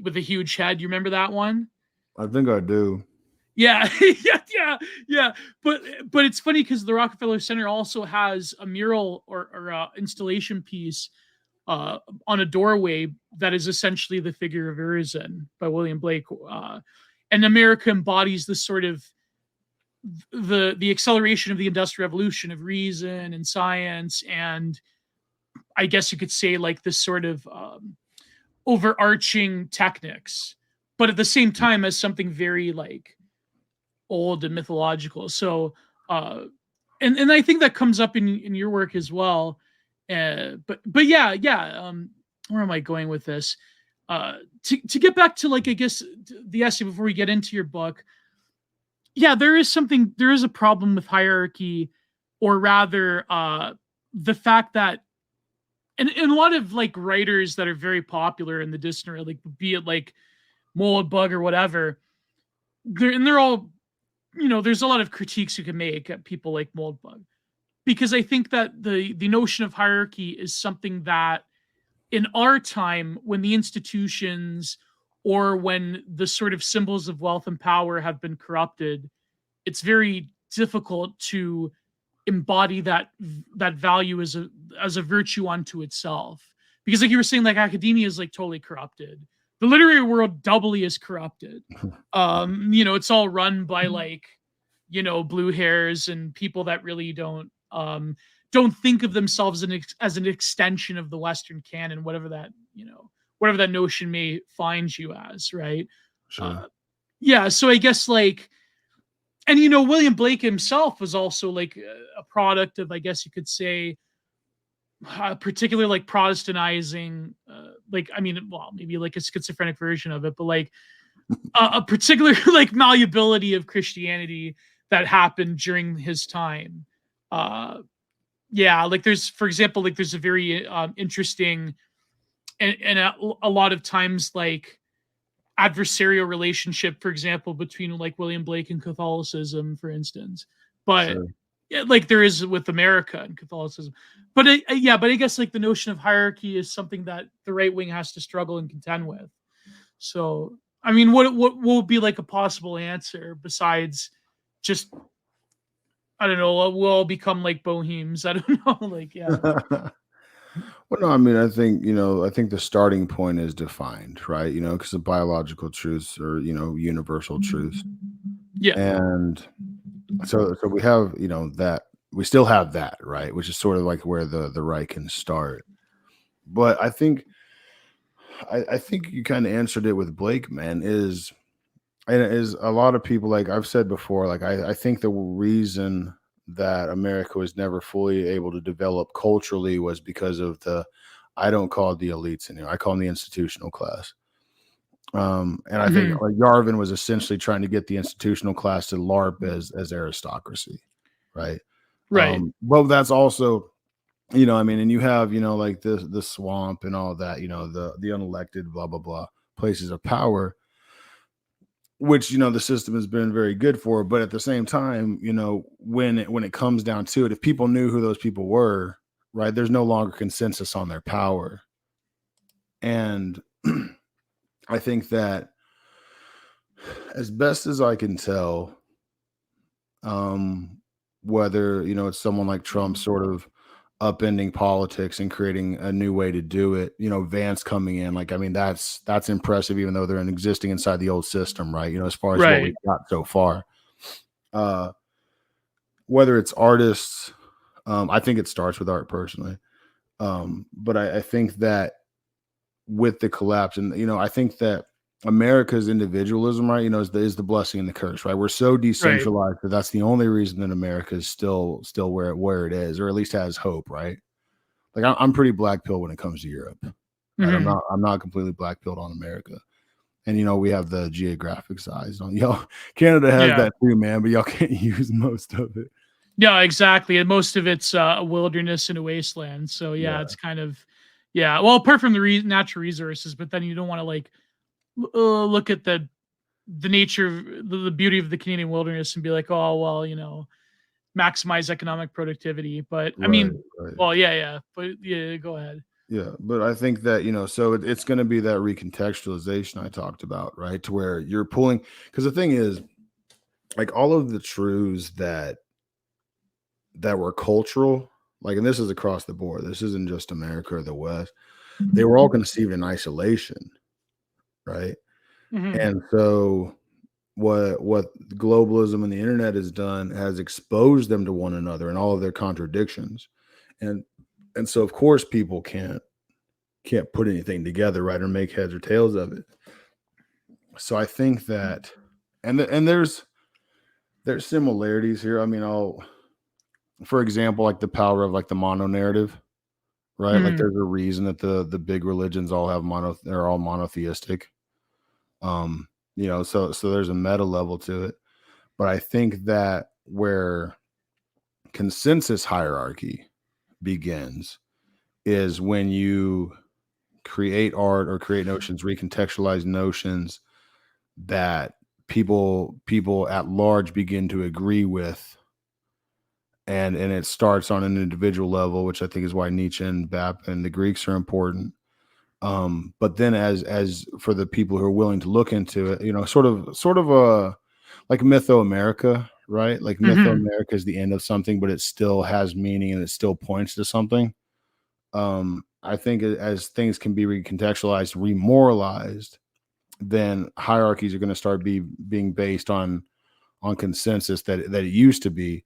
with a huge head. You remember that one? I think I do. Yeah, yeah, yeah. But it's funny because the Rockefeller Center also has a mural, or installation piece uh, on a doorway that is essentially the figure of Urizen by William Blake. And America embodies this sort of the acceleration of the Industrial Revolution, of reason and science, and I guess you could say, like, this sort of overarching techniques, but at the same time as something very, like, old and mythological. So, uh, and I think that comes up in your work as well. But yeah, yeah. Where am I going with this? To get back to, like, I guess, the essay before we get into your book. Yeah, there is a problem with hierarchy, or rather, the fact that, and a lot of, like, writers that are very popular in the dictionary, like, be it like Moldbug or whatever, they're all there's a lot of critiques you can make at people like Moldbug, because I think that the notion of hierarchy is something that in our time, when the institutions or when the sort of symbols of wealth and power have been corrupted, it's very difficult to embody that value as a virtue unto itself. Because like you were saying, like academia is like totally corrupted. The literary world doubly is corrupted. It's all run by like, blue hairs and people that really don't think of themselves as an extension of the Western canon, whatever that notion may find you as, right? Sure. Uh, yeah, so I guess like, and William Blake himself was also like a product of, I guess you could say, particular like Protestantizing, like I mean, well, maybe like a schizophrenic version of it, but like a particular like malleability of Christianity that happened during his time. Yeah, like there's, for example, like there's a very interesting and a lot of times like adversarial relationship, for example, between like William Blake and Catholicism, for instance. But Sure. yeah, like there is with America and Catholicism. But but I guess like the notion of hierarchy is something that the right wing has to struggle and contend with. So, I mean, what will be like a possible answer besides just, I don't know, we'll all become like bohemes. I don't know, like yeah. Well, no, I mean, I think the starting point is defined, right? Because the biological truths are, universal truths. Yeah. And so we have, that we still have that, right? Which is sort of like where the right can start. But I think you kind of answered it with Blake, man, is a lot of people, like I've said before, like I think the reason that America was never fully able to develop culturally was because of I don't call it the elites anymore. I call them the institutional class. And I think Mhm. like Yarvin was essentially trying to get the institutional class to LARP as aristocracy, right? Right. But that's also, I mean, and you have, like the swamp and all that, the unelected, blah blah blah, places of power, which the system has been very good for. But at the same time, when it comes down to it, if people knew who those people were, right, there's no longer consensus on their power. And I think that, as best as I can tell, whether it's someone like Trump sort of upending politics and creating a new way to do it, Vance coming in, like I mean, that's impressive, even though they're existing inside the old system, right? As far as what we've Right. got so far. uh Whether it's artists, I think it starts with art personally. But I think that with the collapse, and I think that America's individualism, right, is the blessing and the curse, right? We're so Right. decentralized that that's the only reason that America is still where it is, or at least has hope, right? Like I'm pretty black pill when it comes to Europe, right? I'm Mhm. not I'm not completely black pilled on America. And we have the geographic size on y'all. Canada has Yeah. that too, man, but y'all can't use most of it. Yeah, exactly, and most of it's a wilderness and a wasteland, so yeah, Yeah, it's kind of, yeah, well, apart from the natural resources, but then you don't wanna, like, look at the nature of the beauty of the Canadian wilderness and be like, "Oh, well, maximize economic productivity," but, I right, mean, right. well, yeah, but yeah, go ahead. Yeah, but I think that, so it's going to be that recontextualization I talked about, right? To where you're pulling, because the thing is, like all of the truths that were cultural, like, and this is across the board. This isn't just America or the West. They were all conceived in isolation, right? Mhm. And so what globalism and the internet has exposed them to one another and all of their contradictions. And so of course people can't put anything together, right, or make heads or tails of it. So I think that, and there's similarities here. I mean, for example, like the power of like the mono narrative, right? Like Mhm. there's a reason that the big religions all have they're all monotheistic. So there's a meta level to it. But I think that where consensus hierarchy begins is when you create art or create notions, recontextualize notions that people at large begin to agree with, and it starts on an individual level, which I think is why Nietzsche and Bap and the Greeks are important. But then as for the people who are willing to look into it, sort of a like Mytho America, right? Like Mytho Hmm. America is the end of something, but it still has meaning and it still points to something. I think as things can be recontextualized, remoralized, then hierarchies are going to start being based on consensus that it used to be.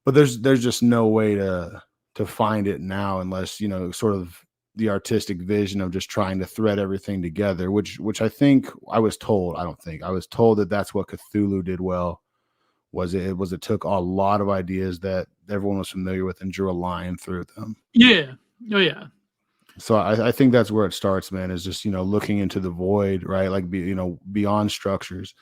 But there's just no way to find it now unless, sort of the artistic vision of just trying to thread everything together, which I think I was told. I don't think I was told that that's what Cthulhu did well. It took a lot of ideas that everyone was familiar with and drew a line through them. Yeah. Oh yeah. So I think that's where it starts, man, is just, looking into the void, right? Like, beyond structures,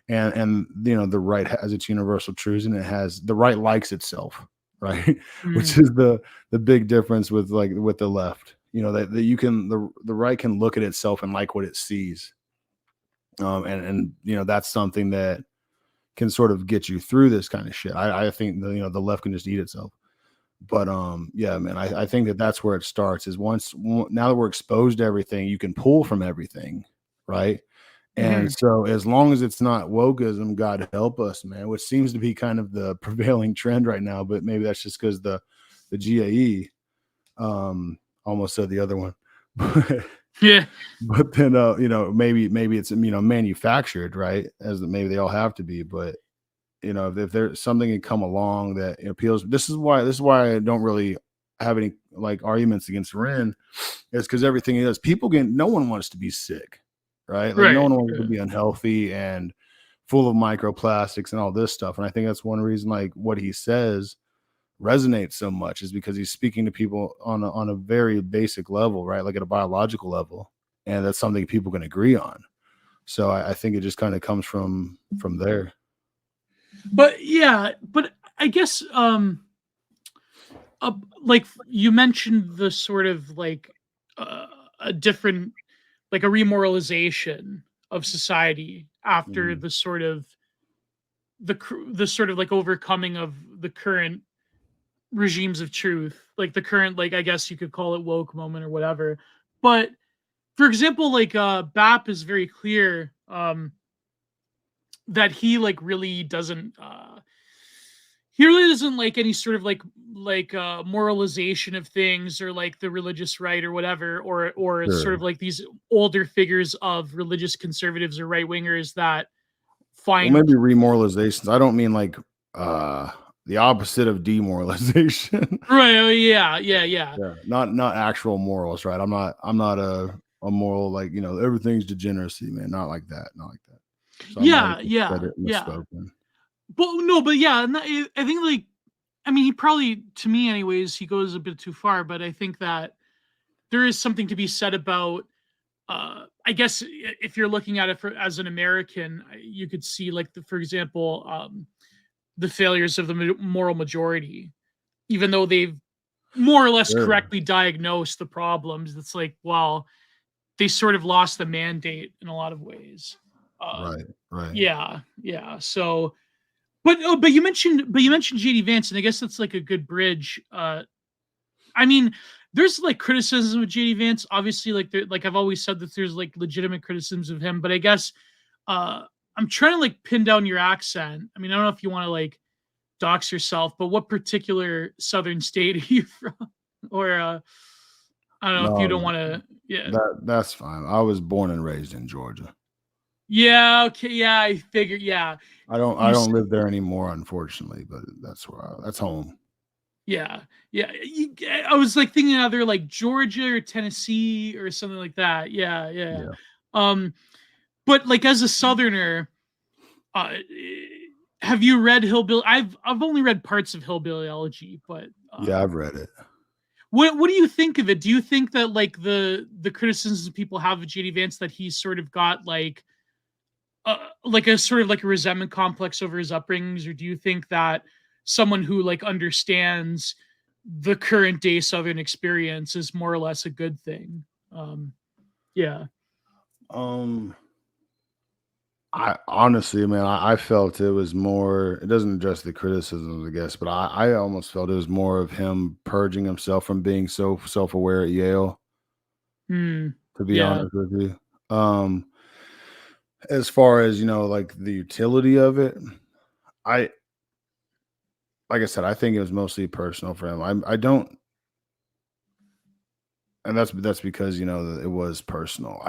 and the right has its universal truths, and it has the right likes itself, right? Which Mm. is the big difference with the left, that you can, the right can look at itself and like what it sees. And that's something that can sort of get you through this kind of shit. I think the left can just eat itself. But yeah, man, I think that's where it starts, is now that we're exposed to everything, you can pull from everything, right? And Hmm. so as long as it's not wokeism, God help us, man, which seems to be kind of the prevailing trend right now, but maybe that's just because the GAE, almost said the other one. Yeah. But then maybe it's manufactured, right? As maybe they all have to be, but if there's something can come along that appeals. This is why I don't really have any like arguments against Ren, is because everything is, no one wants to be sick, right? Like, no Right. one wants to be unhealthy and full of microplastics and all this stuff. And I think that's one reason, like, what he says resonates so much, is because he's speaking to people on a very basic level, right? Like at a biological level, and that's something people can agree on. So I think it just kind of comes from there. But yeah, but I guess like you mentioned the sort of like uh, a different, like a remoralization of society after Mhm. the sort of the sort of like overcoming of the current regimes of truth, like the current, like I guess you could call it woke moment or whatever. But for example, like Bap is very clear that he like really doesn't he really doesn't like any sort of like moralization of things, or like the religious right or whatever, or sort Sure. of like these older figures of religious conservatives or right wingers that Well, find maybe remoralizations. I don't mean like uh the opposite of demoralization. right. Oh yeah, yeah, yeah. Yeah, not actual morals, right? I'm not a moral, like, everything's degeneracy, man. Not like that. Not like that. So I might have Yeah, just said yeah, it yeah. misspoken. But no, but yeah, and I think like, I mean, he probably, to me anyways, he goes a bit too far, but I think that there is something to be said about I guess if you're looking at it as an American, you could see like for example, the failures of the moral majority, even though they've more or less Sure. correctly diagnosed the problems. It's like, well, they sort of lost the mandate in a lot of ways. Right. Right. Yeah, yeah. So, but you mentioned JD Vance, and I guess that's like a good bridge. I mean, there's like criticism of JD Vance. Obviously, like like I've always said that there's like legitimate criticisms of him, but I guess uh I'm trying to like pin down your accent. I mean, I don't know if you want to like dox yourself, but what particular southern state are you from? Or I don't know if you don't No, want to. Yeah. that's fine. I was born and raised in Georgia. Yeah, okay, yeah, I figured, yeah. I You don't live there anymore, unfortunately, but that's home. yeah, yeah. I was like thinking either like Georgia or Tennessee or something like that. Yeah, yeah. Yeah. Um, but like as a Southerner, uh, have you read Hillbilly? I've only read parts of Hillbilly Elegy, but Yeah, I've read it. what do you think of it? Do you think that like the criticisms people have of JD Vance, that he's sort of got like a sort of like a resentment complex over his upbringings, or do you think that someone who like understands the current day Southern experience is more or less a good thing? Yeah. Um I honestly, man, I felt it was more. It doesn't address the criticisms, I guess, but I almost felt it was more of him purging himself from being so self-aware at Yale. Mm, To be yeah, honest with you, as far as like the utility of it, I like I said, I think it was mostly personal for him. I don't, and that's because it was personal.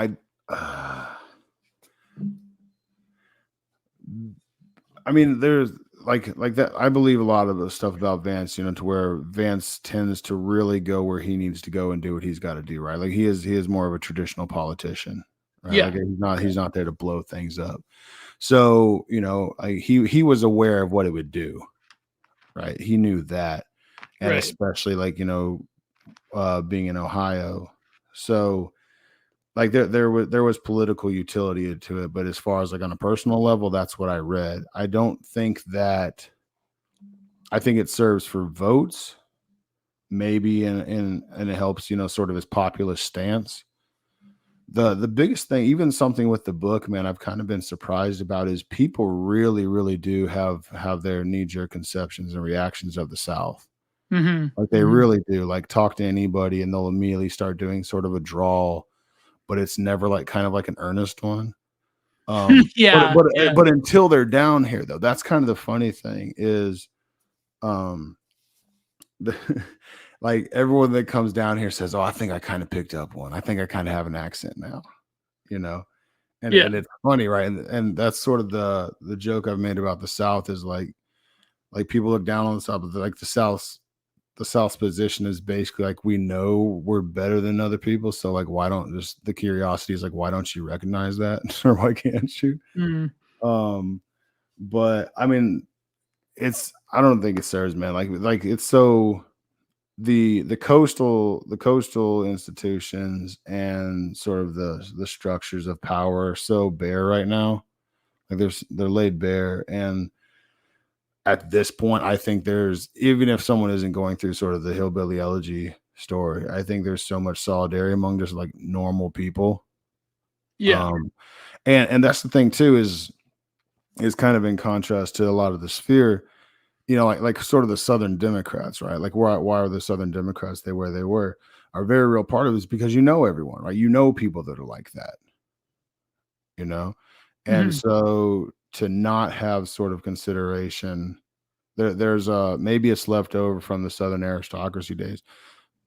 I mean, there's like that. I believe a lot of the stuff about Vance, to where Vance tends to really go where he needs to go and do what he's got to do, right? Like he is more of a traditional politician, right? Like yeah, he's not there to blow things up. So like he was aware of what it would do, right? He knew that, and right. especially like being in Ohio, so like there was political utility to it, but as far as like on a personal level, that's what I read. I think it serves for votes, maybe, and it helps, sort of his populist stance. The biggest thing, even something with the book, man, I've kind of been surprised about is people really, really do have their knee-jerk conceptions and reactions of the South. Hmm. Like they Hmm. really do. Like talk to anybody and they'll immediately start doing sort of a drawl, but it's never like kind of like an earnest one. But Yeah, but yeah, but until they're down here though, that's kind of the funny thing is, um, the, like everyone that comes down here says, "Oh, I think I kind of picked up one. I think I kind of have an accent now," you know, and yeah, it's funny, right? And that's sort of the joke I've made about the South is like people look down on the South, but like the South's position is basically like we know we're better than other people, so like why don't just the curiosity is like why don't you recognize that or why can't you? mm, Um, but I mean, I don't think it serves, man. Like it's so the coastal institutions and sort of the structures of power are so bare right now. Like they're laid bare, and at this point, I think there's even if someone isn't going through sort of the hillbilly elegy story, I think there's so much solidarity among just like normal people. yeah, Um, and that's the thing too is kind of in contrast to a lot of the sphere, like sort of the Southern Democrats, right? Like why are the Southern Democrats they where they were? Are very real part of it is because you know everyone, right? You know people that are like that, you know, and hmm, so to not have sort of consideration there's maybe it's left over from the Southern aristocracy days,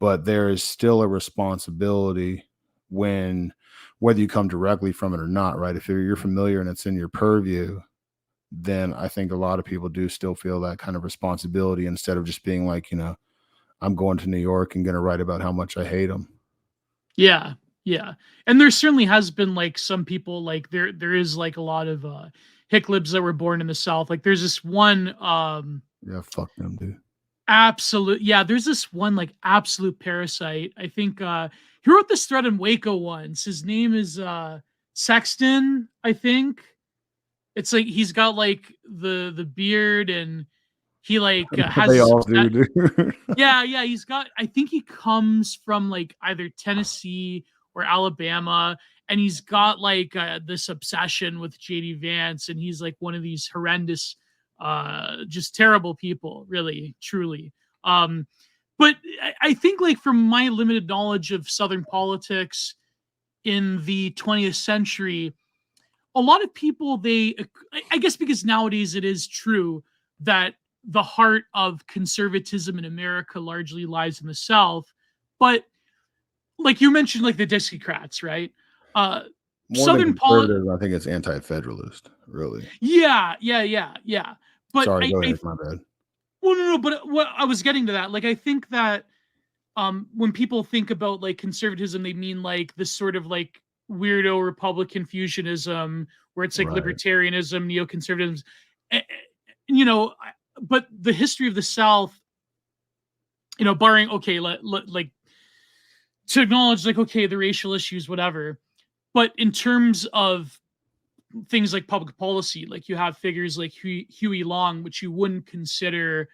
but there is still a responsibility when whether you come directly from it or not, right? If you're familiar and it's in your purview, then I think a lot of people do still feel that kind of responsibility instead of just being like, I'm going to New York and gonna write about how much I hate them. yeah, yeah. And there certainly has been like some people like there is like a lot of Hicklibs that were born in the South. Like there's this one Yeah, fuck them, dude. absolute, yeah, there's this one like absolute parasite. I think he wrote this thread in Waco once. His name is Sexton, I think. It's like he's got like the beard and he like They has all do, dude. yeah, yeah, he's got I think he comes from like either Tennessee or Alabama and he's got like this obsession with JD Vance and he's like one of these horrendous just terrible people, really, truly. Um but I think like from my limited knowledge of Southern politics in the 20th century, a lot of people I guess because nowadays it is true that the heart of conservatism in America largely lies in the South, but like you mentioned, like the Dixiecrats, right? Uh, More than Southern poli- conservative, I think it's anti-federalist, really. yeah, yeah, yeah, yeah. But Sorry, go ahead. My bad. well, no, no. But what I was getting to that, like, I think that when people think about like conservatism they mean like this sort of like weirdo Republican fusionism where it's like Right. libertarianism, neoconservatism, you know, but the history of the South, barring okay like to acknowledge like okay the racial issues whatever, but in terms of things like public policy, like you have figures like Huey Long, which you wouldn't consider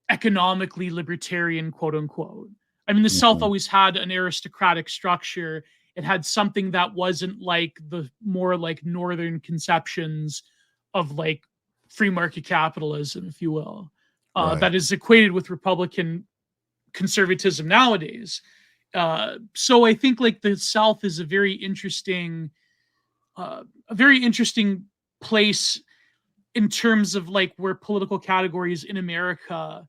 economically libertarian, quote unquote. I mean, the South Mhm. always had an aristocratic structure, it had something that wasn't like the more like northern conceptions of like free market capitalism, if you will, Right. that is equated with Republican conservatism nowadays. So I think like the South is a very interesting place in terms of like where political categories in America.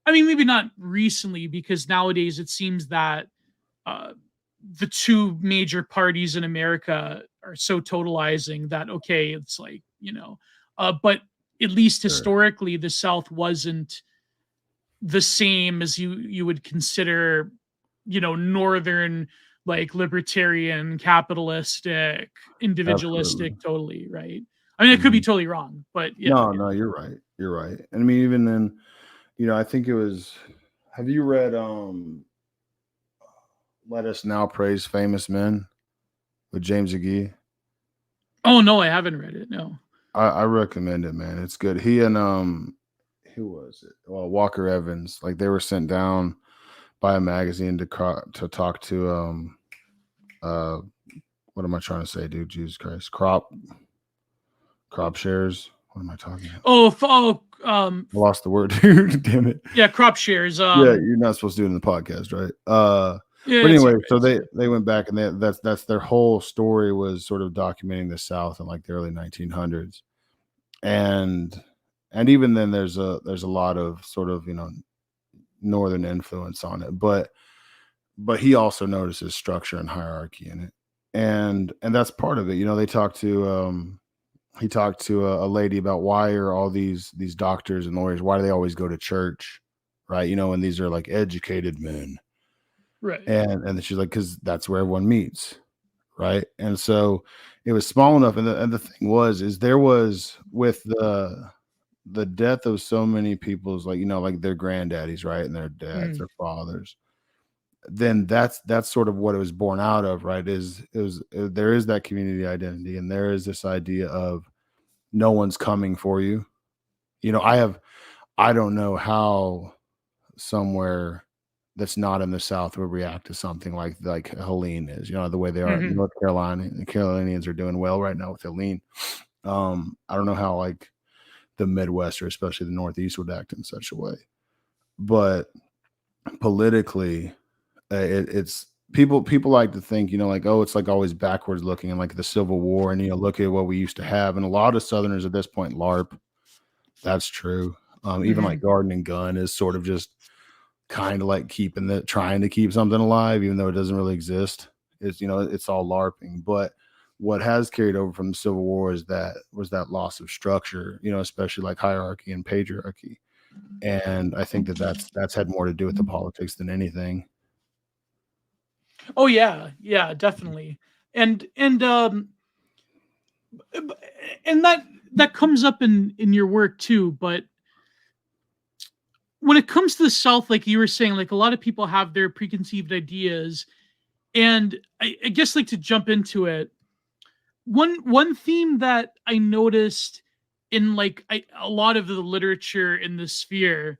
I mean, maybe not recently, because nowadays it seems that uh, the two major parties in America are so totalizing that okay, it's like but at least Sure. historically, the South wasn't the same as you would consider, northern, like libertarian, capitalistic, Absolutely. individualistic, totally, right? I mean, it could be Mhm. totally wrong, but yeah, No, yeah. no, you're right. You're right. And I mean, even then, I think it was. Have you read "Let Us Now Praise Famous Men" with James McGee? Oh no, I haven't read it. No. I recommend it, man. It's good. He and who was it? Well, Walker Evans. Like they were sent down by a magazine to talk to uh what am I trying to say, dude? Jesus Christ. Crop shares. What am I talking about? I lost the word, dude. Damn it. Yeah, crop shares. Yeah, you're not supposed to do it in the podcast, right? Yeah, But it's all anyway, right. so It's all they went back and that's their whole story was sort of documenting the South in like the early 1900s, and even then there's a lot of sort of northern influence on it, but he also notices structure and hierarchy in it, and that's part of it. They talked to he talked to a lady about why are all these doctors and lawyers, why do they always go to church, right? And these are like educated men, right. and then she's like, because that's where everyone meets, right? And so it was small enough, and the thing was, is there was with the death of so many people's, like like their granddaddies, right, and their dads, Mm, their fathers, then that's sort of what it was born out of, right? There is that community identity, and there is this idea of no one's coming for you. I don't know how somewhere that's not in the South would react to something like Helene is, the way they are. mhm. North Carolina, the Carolinians are doing well right now with Helene. I don't know how like the Midwest or especially the Northeast would act in such a way, but politically, it's people like to think, like, oh, it's like always backwards looking and like the Civil War, and look at what we used to have, and a lot of Southerners at this point LARP. That's true. Even like Mhm. Garden and Gun is sort of just kind of like trying to keep something alive, even though it doesn't really exist. It's all LARPing. But what has carried over from the Civil War is that loss of structure, especially like hierarchy and patriarchy. And I think that's had more to do with the politics than anything. Oh yeah, yeah, definitely. And b- and that comes up in your work too, but when it comes to the South, like you were saying, like a lot of people have their preconceived ideas, and I guess like to jump into it, one theme that I noticed in like a lot of the literature in the sphere,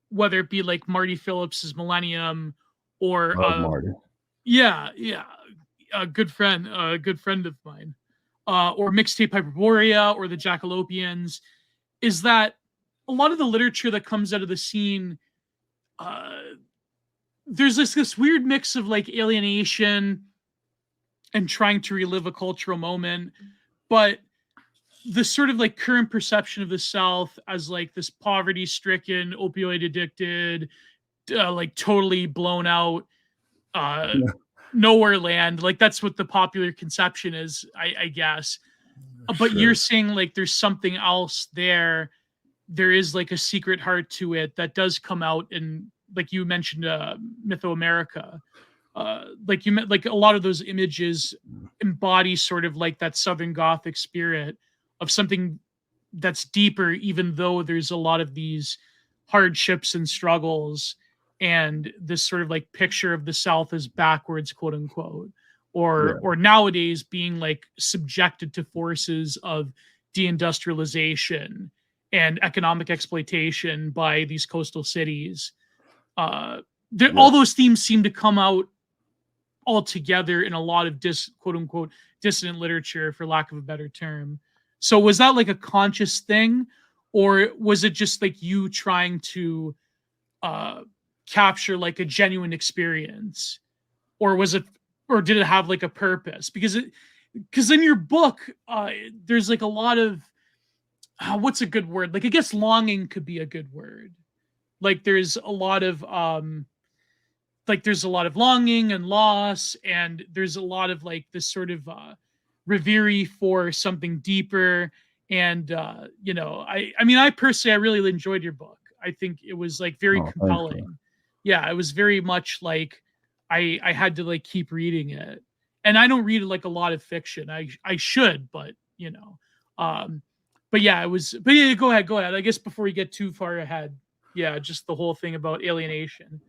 whether it be like Marty Phillips's Millennium or Love Marty. yeah, yeah, a good friend of mine, or Mixtape Hyperborea or the Jackalopians, is that a lot of the literature that comes out of the scene, uh, there's this weird mix of like alienation and trying to relive a cultural moment, but the sort of like current perception of the South as like this poverty stricken, opioid addicted, like totally blown out, uh, nowhere land. Like that's what the popular conception is, I guess. But you're Sure. saying like there's something else there. There is like a secret heart to it that does come out in, like you mentioned, Mytho America. Like you meant, like a lot of those images embody sort of like that Southern Gothic spirit of something that's deeper, even though there's a lot of these hardships and struggles, and this sort of like picture of the South as backwards, quote unquote, Yeah. or nowadays being like subjected to forces of deindustrialization and economic exploitation by these coastal cities. Uh, all Yes. those themes seem to come out altogether in a lot of quote unquote dissident literature, for lack of a better term. So was that like a conscious thing, or was it just like you trying to uh, capture like a genuine experience, or was it, or did it have like a purpose? Because in your book, there's like a lot of what's a good word? Like I guess longing could be a good word. Like there's a lot of longing and loss, and there's a lot of like this sort of reverie for something deeper. And I mean, I personally, I really enjoyed your book. I think it was like very Oh, thanks, bro. compelling. Yeah, it was very much like I had to like keep reading it. And I don't read like a lot of fiction. I should, but um but yeah, it was, but yeah, go ahead. I guess before you get too far ahead, yeah, just the whole thing about alienation.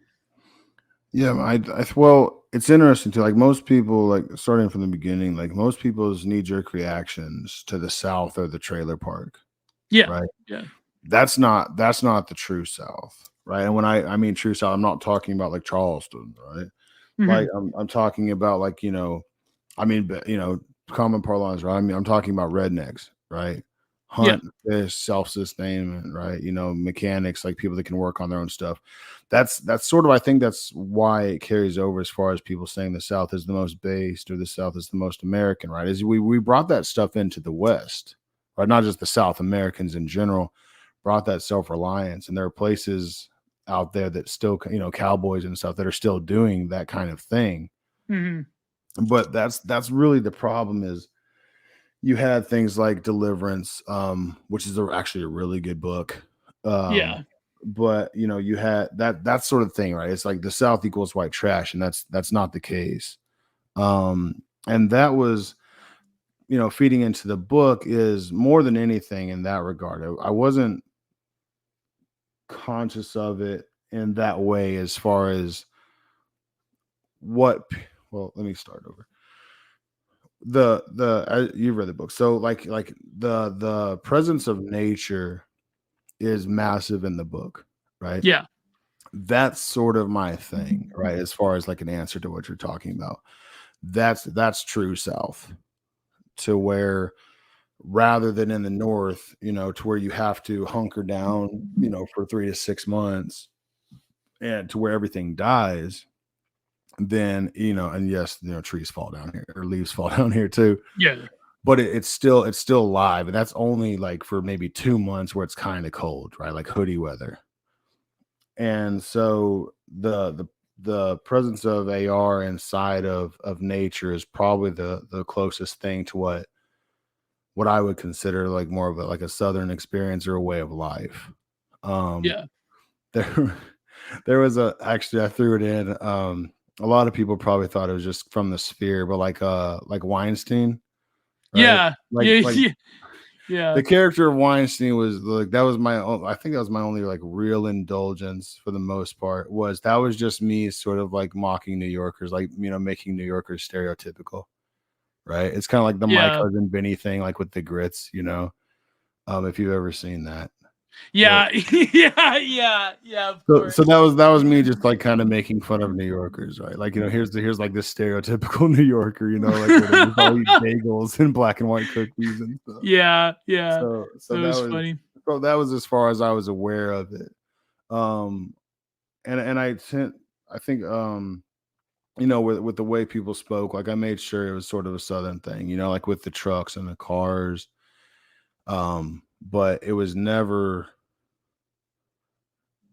Yeah, well, it's interesting too. Like most people, like starting from the beginning, like most people's knee jerk reactions to the South or the trailer park, Yeah, right? yeah. That's not the true South, right? And when I mean true South, I'm not talking about like Charleston, right? Like Mhm. I'm talking about like I mean, common parlance, right? I mean, I'm talking about rednecks, right? Yeah. Hunt, fish, self-sustainment, right? Mechanics, like people that can work on their own stuff. That's sort of, I think that's why it carries over as far as people saying the South is the most based or the South is the most American, right? Is we brought that stuff into the West, right? Not just the South, Americans in general brought that self-reliance, and there are places out there that still, cowboys and stuff that are still doing that kind of thing. Mhm. But that's really the problem is you had things like Deliverance, which is actually a really good book. Um, Yeah. but you had that sort of thing, right? It's like the South equals white trash, and that's not the case. And that was, feeding into the book is more than anything in that regard. I wasn't conscious of it in that way as far as what. Well, let me start over. You've read the book, so like the presence of nature is massive in the book, right? Yeah. That's sort of my thing, right? As far as like an answer to what you're talking about, that's true South, to where rather than in the North, to where you have to hunker down, for 3 to 6 months, and to where everything dies. Then and yes, trees fall down here or leaves fall down here too, Yeah. but it's still alive, and that's only like for maybe 2 months where it's kind of cold, right? Like hoodie weather. And so the presence of AR inside of nature is probably the closest thing to what I would consider like more of like a southern experience or a way of life. Um Yeah. there there was actually I threw it in. A lot of people probably thought it was just from the sphere, but like Weinstein, right? Yeah. Like Yeah. like Yeah. Yeah. the character of Weinstein was like that was I think that was my only like real indulgence for the most part. That was just me sort of like mocking New Yorkers, like making New Yorkers stereotypical, right? It's kind of like the My Yeah. Cousin Vinny thing, like with the grits, if you've ever seen that. But Yeah. Yeah. Yeah. Yeah. Of so course. that was me just like kind of making fun of New Yorkers, right? Like, here's like this stereotypical New Yorker, like where they just all eat bagels and black and white cookies and stuff. Yeah. Yeah. So That that was was funny. that was as far as I was aware of it. Um, and I think with the way people spoke, like I made sure it was sort of a southern thing, like with the trucks and the cars. But it was never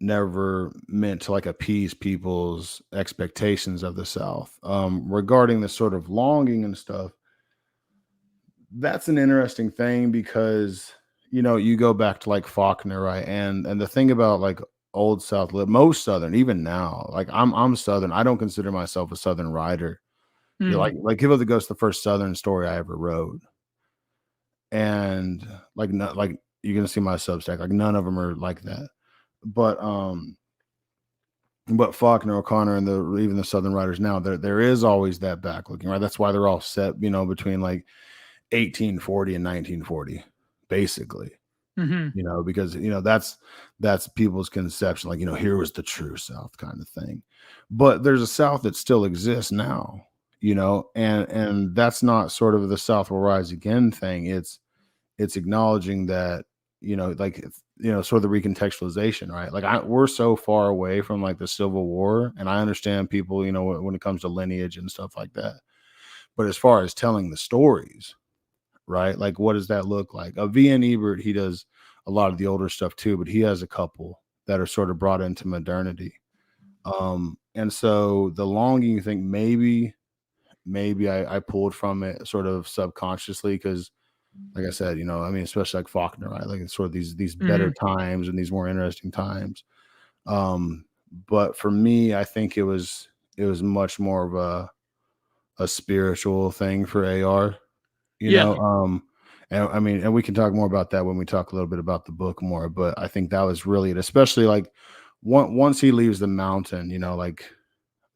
meant to like appease people's expectations of the South. Regarding the sort of longing and stuff, that's an interesting thing because you go back to like Faulkner, right? And the thing about like old South, most Southern, even now, like I'm Southern. I don't consider myself a Southern writer. Mm. Like Give Up the Ghost, the first Southern story I ever wrote, and like no, like you're gonna see my Substack, like none of them are like that. But Faulkner, O'Connor, and even the Southern writers now, there is always that back looking, right? That's why they're all set, between like 1840 and 1940, basically. Mhm. Because that's people's conception, like here was the true South kind of thing. But there's a South that still exists now, and that's not sort of the South will rise again thing. It's acknowledging that, like, sort of the recontextualization, right? Like, we're so far away from like the Civil War, and I understand people, when it comes to lineage and stuff like that. But as far as telling the stories, right? Like, what does that look like? V.N. Ebert, he does a lot of the older stuff too, but he has a couple that are sort of brought into modernity. And so the longing thing, maybe I pulled from it sort of subconsciously because, like I said, especially like Faulkner, right? Like, it's sort of these better Mhm. times and these more interesting times. But for me, I think it was much more of a spiritual thing for AR, you Yeah. know. And we can talk more about that when we talk a little bit about the book more. But I think that was really it, especially like once he leaves the mountain, like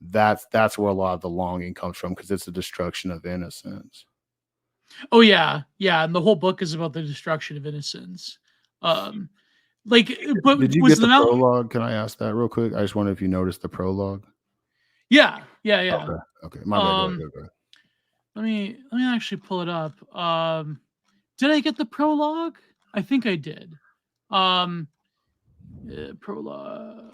that's where a lot of the longing comes from because it's the destruction of innocence. Oh yeah, yeah, and the whole book is about the destruction of innocence. Um, but Did you was get the the mount? prologue? Can I ask that real quick? I just wonder if you noticed the prologue. Yeah, yeah, yeah. Okay. Okay. My bad. Go ahead. Um, Go ahead. let me actually pull it up. Did I get the prologue? I think I did. Um, Prologue.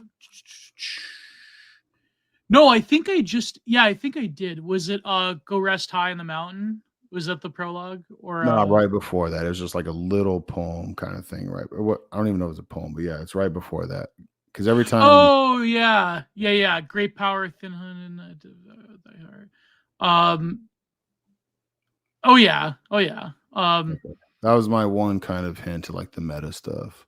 No, I think I just yeah, I think I did. Was it Go Rest High in the Mountain? Was that the prologue or No, right before that. It was just like a little poem kind of thing, right? Or what? I don't even know if it's a poem, but yeah, it's right before that. Because every time, Oh yeah, yeah, yeah. Great power, thin and thy heart. Um. Oh yeah. Oh yeah. okay, that was my one kind of hint to like the meta stuff.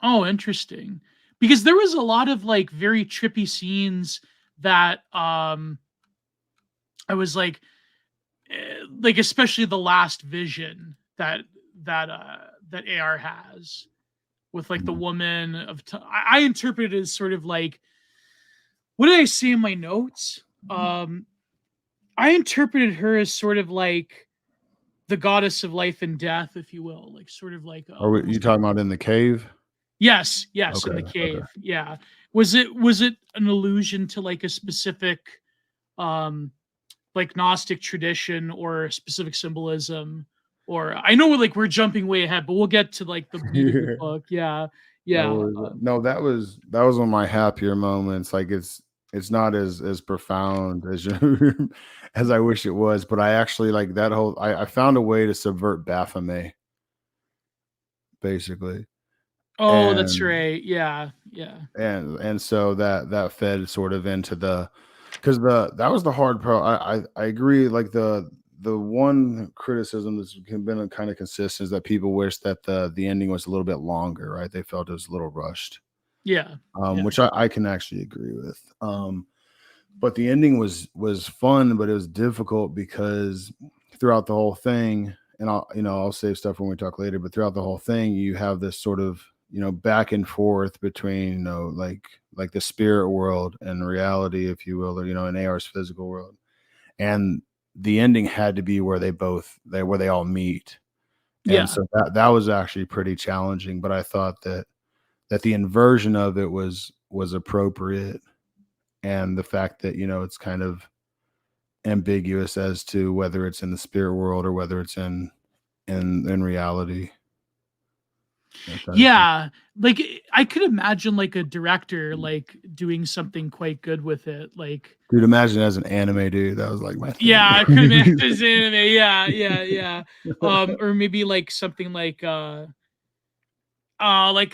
Oh, interesting. Because there was a lot of like very trippy scenes that I was like especially the last vision that AR has with like the Mhm. woman of I interpret it as sort of like what did I say in my notes? I interpreted her as sort of like the goddess of life and death, if you will, like sort of like Are you almost like talking about in the cave? yes, yes, in Okay. the Okay. cave. Yeah. Was it an allusion to like a specific um like Gnostic tradition or a specific symbolism? Or I know we're jumping way ahead, but we'll get to like the meat of the book. Yeah. No Yeah. worries. No, that was one of my happier moments. Like, it's not as profound as as I wish it was, but I actually like that whole. I found a way to subvert Baphomet, basically, Oh, that's and right. Yeah. Yeah. and so that fed sort of into the because that was the hard part. I agree. Like, the one criticism that's been a kind of consistent is that people wish that the ending was a little bit longer, right? They felt it was a little rushed, Yeah. Yeah. which I can actually agree with. But the ending was fun, but it was difficult because throughout the whole thing, and I'll save stuff when we talk later, but throughout the whole thing, you have this sort of back and forth between like the spirit world and reality, if you will, or in AR's physical world, and the ending had to be where where they all meet, and Yeah. so that was actually pretty challenging. But I thought that the inversion of it was appropriate, and the fact that it's kind of ambiguous as to whether it's in the spirit world or whether it's in reality. Kind of thing. Yeah, like I could imagine like a director like doing something quite good with it. Like, Dude, imagine as an anime dude, that was like my thing. yeah, I could imagine this anime. Yeah, yeah, yeah. Or maybe like something like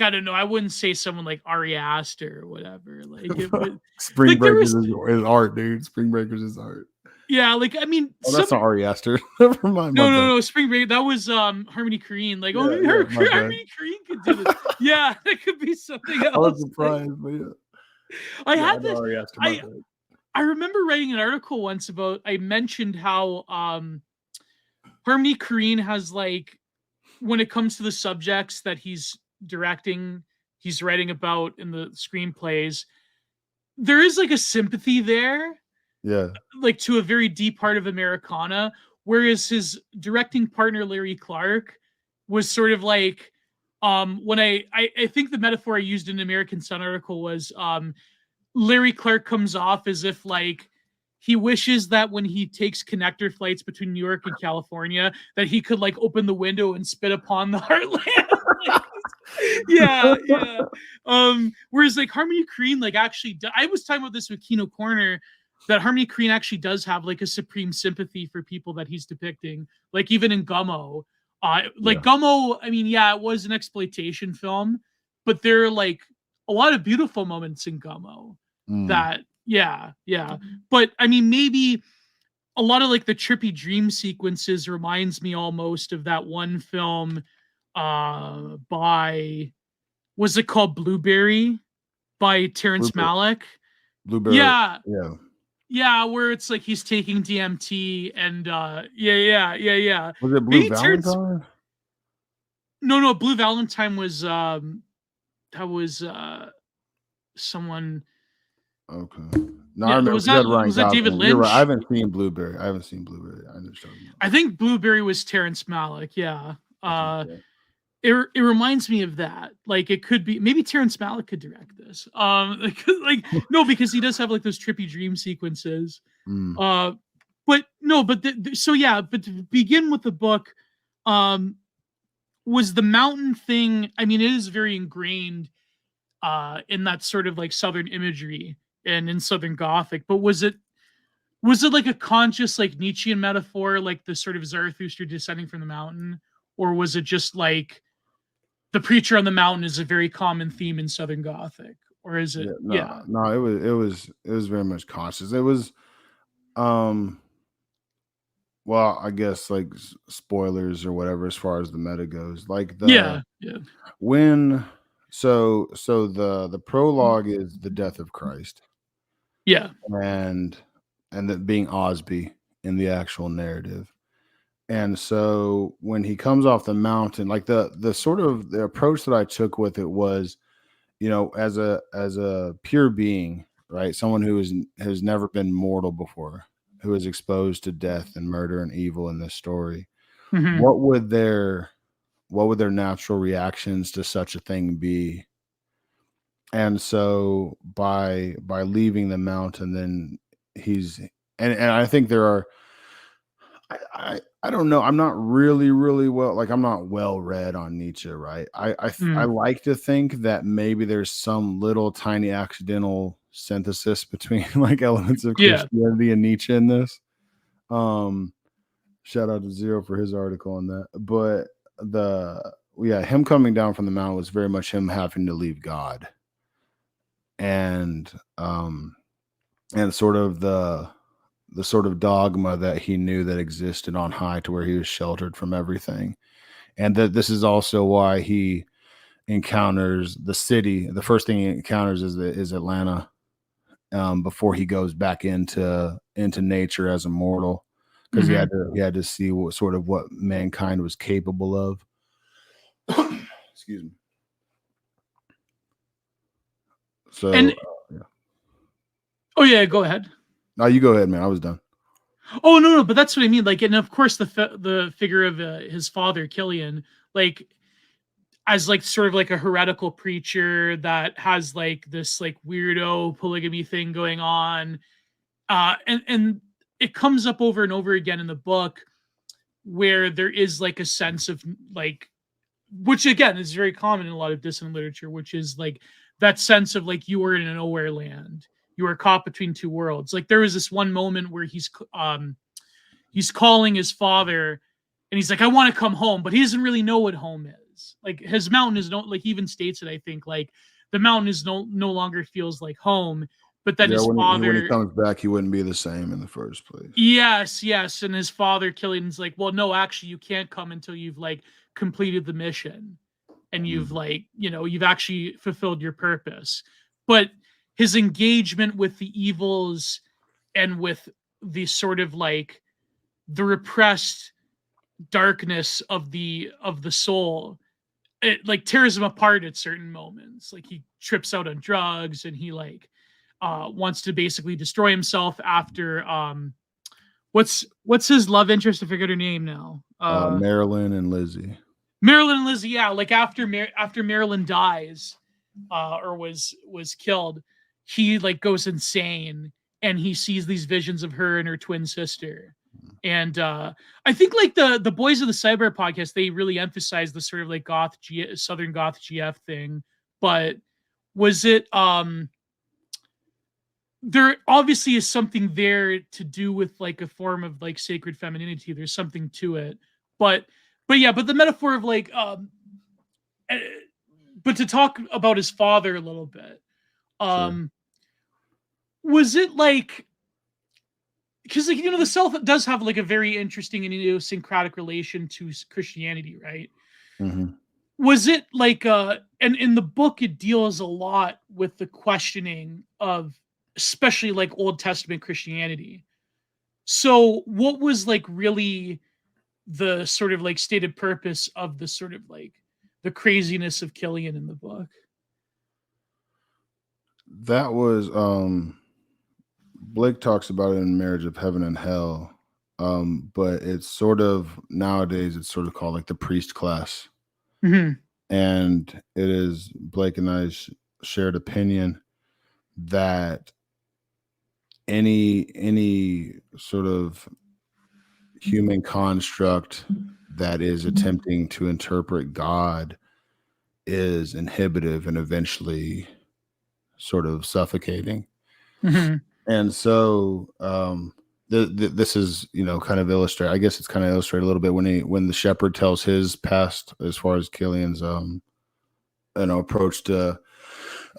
I don't know. I wouldn't say someone like Ari Aster or whatever. Like it, but Spring like there Breakers was is art, dude. Spring Breakers is art. yeah. Like I mean, Oh, that's not Ari Aster. Never mind, my no, no, bad. no. Spring Break. That was Harmony Korine. Like oh, Yeah, maybe yeah, my bad. Harmony Korine could do this. Yeah, it could be something I was else. Like surprised, but yeah. I Yeah, had I know this. Ari Aster, my I bad. I remember writing an article once about I mentioned how Harmony Korine has like when it comes to the subjects that he's directing, he's writing about in the screenplays, there is like a sympathy there, Yeah. like to a very deep part of Americana, whereas his directing partner Larry Clark was sort of like when I think the metaphor I used in an American Sun article was Larry Clark comes off as if like he wishes that when he takes connector flights between New York and California, that he could like open the window and spit upon the heartland. Yeah. Whereas like Harmony Korine, like actually, I was talking about this with Kino Corner, that Harmony Korine actually does have like a supreme sympathy for people that he's depicting. Like even in Gummo, Gummo, I mean, yeah, it was an exploitation film, but there are like a lot of beautiful moments in Gummo. That, yeah. But I mean, maybe a lot of like the trippy dream sequences reminds me almost of that one film by, was it called Blueberry by Terrence Malick? Blueberry. Yeah. Yeah, where it's like he's taking DMT and yeah. Was it Blue Maybe Terrence, Valentine? no, Blue Valentine was that was someone. Okay. No, I Yeah, remember was you that had Ryan was that David Gosling. You're right. I Lynch? haven't seen Blueberry. I know what you're talking about. I think Blueberry was Terrence Malick. Yeah. Okay, yeah. It reminds me of that. Like it could be, maybe Terrence Malick could direct this. Like no, because he does have like those trippy dream sequences. But no, but so yeah, but to begin with the book, was the mountain thing. I mean, it is very ingrained in that sort of like Southern imagery and in Southern Gothic. But was it like a conscious like Nietzschean metaphor, like the sort of Zarathustra descending from the mountain, or was it just like the preacher on the mountain is a very common theme in Southern Gothic, or is it? Yeah. No, it was very much conscious. It was, well, I guess like spoilers or whatever as far as the meta goes. Like Yeah. when the prologue is the death of Christ. Yeah. And that being Osby in the actual narrative. And so when he comes off the mountain, like the sort of the approach that I took with it was, as a pure being, right? Someone who has never been mortal before, who is exposed to death and murder and evil in this story. Mm-hmm. What would their natural reactions to such a thing be? And so by leaving the mountain, then he's and I think there are, I don't know. I'm not really well, like I'm not well read on Nietzsche, right? I like to think that maybe there's some little tiny accidental synthesis between like elements of Christianity and Nietzsche in this. Shout out to Zero for his article on that. But him coming down from the mountain was very much him having to leave God. And sort of the sort of dogma that he knew that existed on high, to where he was sheltered from everything. And that this is also why he encounters the city. The first thing he encounters is Atlanta, before he goes back into nature as a mortal, because he had to see what mankind was capable of. Excuse me. So Oh yeah, go ahead. No, you go ahead, man. I was done. Oh no, but that's what I mean. Like, and of course the figure of his father, Killian, like as like sort of like a heretical preacher that has like this like weirdo polygamy thing going on, and it comes up over and over again in the book, where there is like a sense of like, which again is very common in a lot of dissonant literature, which is like that sense of like you are in a nowhere land, you are caught between two worlds. Like there was this one moment where he's calling his father, and he's like, I want to come home, but he doesn't really know what home is. Like his mountain is like he even states it, I think, like the mountain is no longer feels like home. But then his father, when he comes back, he wouldn't be the same in the first place. Yes. And his father, Killian's like, well, no, actually, you can't come until you've like completed the mission, and you've like, you've actually fulfilled your purpose. But his engagement with the evils and with the sort of like the repressed darkness of the soul, it like tears him apart at certain moments. Like he trips out on drugs, and he like wants to basically destroy himself after what's his love interest? I forget her name now. Marilyn and Lizzie. Yeah. Like after Marilyn dies, or was killed, he like goes insane, and he sees these visions of her and her twin sister. And I think like the Boys of the Cyber podcast, they really emphasize the sort of like Southern Goth GF thing. But was it there obviously is something there to do with like a form of like sacred femininity. There's something to it. But but the metaphor of like eh, but to talk about his father a little bit. Sure. Was it like, because like the South does have like a very interesting and idiosyncratic relation to Christianity, right? Mm-hmm. Was it like and in the book it deals a lot with the questioning of especially like Old Testament Christianity. So what was like really the sort of like stated purpose of the sort of like the craziness of Killian in the book? That was Blake talks about it in Marriage of Heaven and Hell. But it's sort of nowadays it's sort of called like the priest class. Mm-hmm. And it is Blake and I's shared opinion that any sort of human construct that is attempting to interpret God is inhibitive and eventually sort of suffocating. Mm-hmm. And so this is kind of illustrate. I guess it's kind of illustrated a little bit when the shepherd tells his past as far as Killian's approach to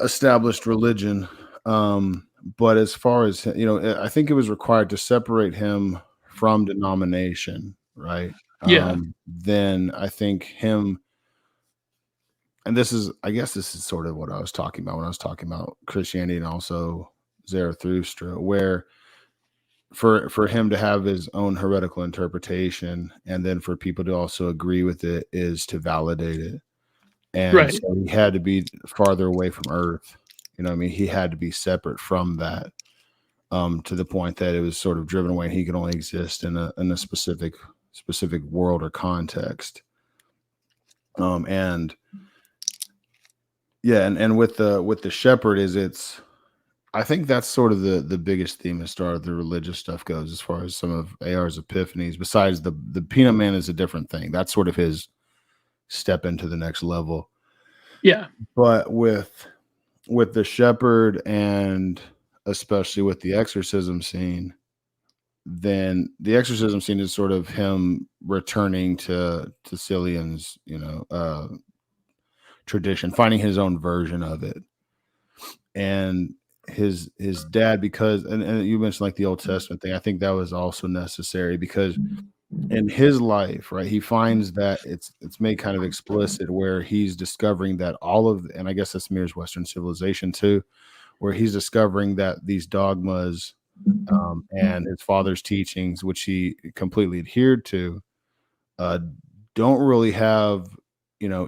established religion. But as far as I think it was required to separate him from denomination, right? Yeah. Then I think him, and I guess this is sort of what I was talking about when I was talking about Christianity and also Zarathustra, where for him to have his own heretical interpretation and then for people to also agree with it is to validate it. And Right. so he had to be farther away from Earth. I mean, he had to be separate from that, to the point that it was sort of driven away and he could only exist in a specific world or context. And yeah, and with the shepherd I think that's sort of the biggest theme as far as the religious stuff goes, as far as some of AR's epiphanies. Besides the Peanut Man is a different thing. That's sort of his step into the next level. Yeah. But with the shepherd and especially with the exorcism scene, then the exorcism scene is sort of him returning to Cillian's, tradition, finding his own version of it. And his dad, because and you mentioned like the Old Testament thing, I think that was also necessary because in his life, right, he finds that it's made kind of explicit where he's discovering that and I guess this mirrors Western civilization too, where he's discovering that these dogmas and his father's teachings, which he completely adhered to, don't really have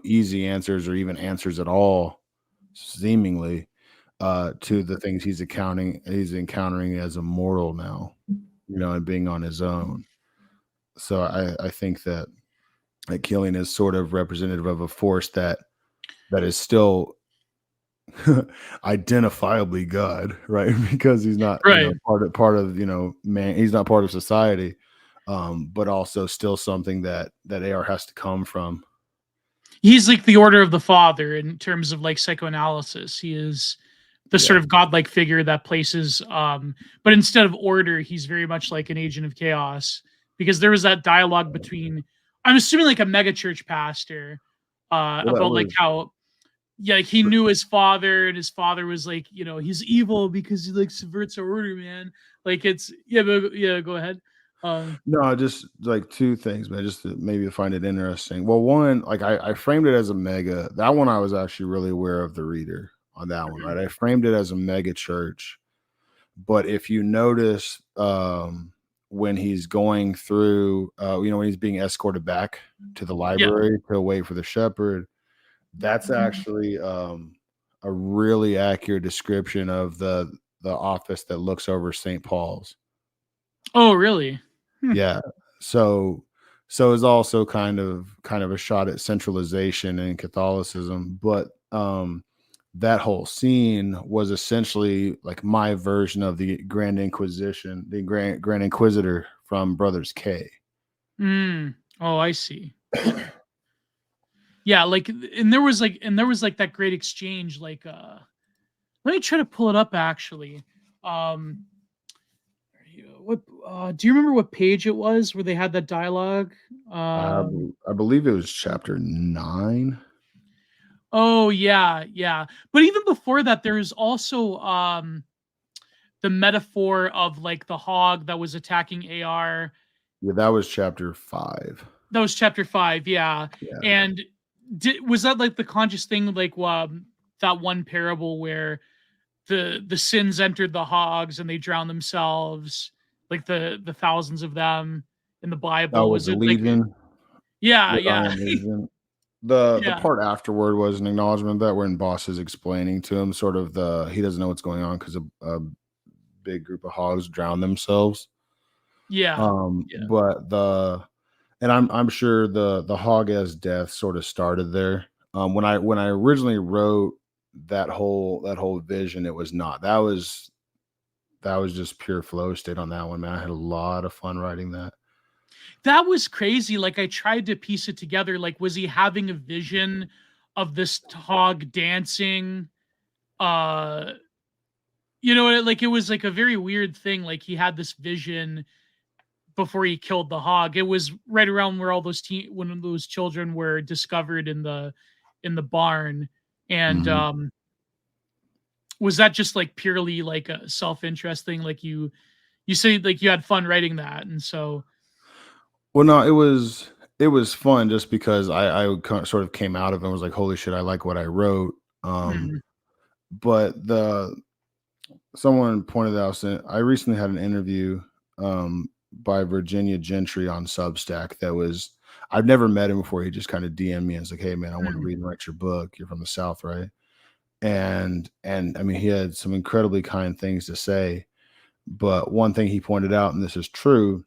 easy answers or even answers at all, seemingly, to the things he's encountering as a mortal now, and being on his own. So I think that Killian is sort of representative of a force that is still identifiably God, right? Because he's not, Right. part of man. He's not part of society, but also still something that AR has to come from. He's like the order of the father in terms of like psychoanalysis. He is the sort Yeah. of godlike figure that places but instead of order, he's very much like an agent of chaos, because there was that dialogue between, I'm assuming, like a megachurch pastor Well, that about like was how, yeah, like he knew his father and his father was like, he's evil because he like subverts our order, man. Like it's, yeah, but yeah, go ahead. no, just like two things, man, just to maybe find it interesting. Well, one, like I framed it as a mega. That one I was actually really aware of the reader on that one, right? I framed it as a mega church. But if you notice, when he's going through, when he's being escorted back to the Yeah. library to wait for the shepherd, that's actually a really accurate description of the office that looks over St. Paul's. Oh, really? Yeah. So it's also kind of a shot at centralization in Catholicism, but that whole scene was essentially like my version of the Grand Inquisition, the Grand Inquisitor from Brothers K. Oh, I see. Yeah. Yeah, like and there was like that great exchange, like let me try to pull it up actually. Um what do you remember what page it was where they had that dialogue? I believe it was chapter 9. Oh yeah, yeah. But even before that, there's also the metaphor of like the hog that was attacking AR. Yeah, that was chapter 5. That was chapter 5, yeah. Yeah. And was that like the conscious thing, like that one parable where the sins entered the hogs and they drowned themselves, like the thousands of them in the That Bible? was Was the it like Legion, yeah, the yeah, Iron Legion. The yeah, part afterward was an acknowledgement that when Boss is explaining to him sort of he doesn't know what's going on because a big group of hogs drowned themselves. yeah, yeah. But and I'm sure the hog as death sort of started there. When I originally wrote that whole vision, it was not. That was just pure flow state on that one, man. I had a lot of fun writing that. That was crazy. Like I tried to piece it together. Like, was he having a vision of this hog dancing? Uh, like it was like a very weird thing. Like he had this vision before he killed the hog. It was right around where all those when those children were discovered in the barn. And Mhm. was that just like purely like a self-interest thing? Like you say like you had fun writing that, and so Well, no, it was fun just because sort of came out of it and was like, holy shit, I like what I wrote. mhm, But the someone pointed out, I recently had an interview by Virginia Gentry on Substack that was, I've never met him before. He just kind of DM'd me and was like, hey man, I want to mhm, read and write your book. You're from the South, right? And I mean, he had some incredibly kind things to say. But one thing he pointed out, and this is true,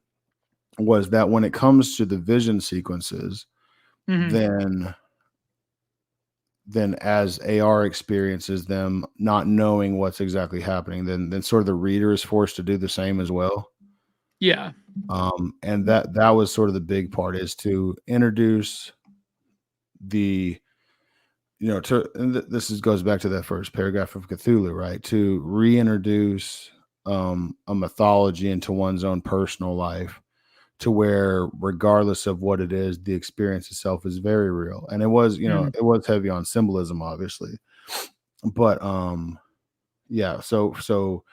was that when it comes to the vision sequences, mhm, then as AR experiences them not knowing what's exactly happening, then sort of the reader is forced to do the same as well. yeah, And that was sort of the big part, is to introduce the this goes back to that first paragraph of Cthulhu, right? To reintroduce a mythology into one's own personal life, to where regardless of what it is, the experience itself is very real. And it was, mhm, it was heavy on symbolism, obviously. But yeah, so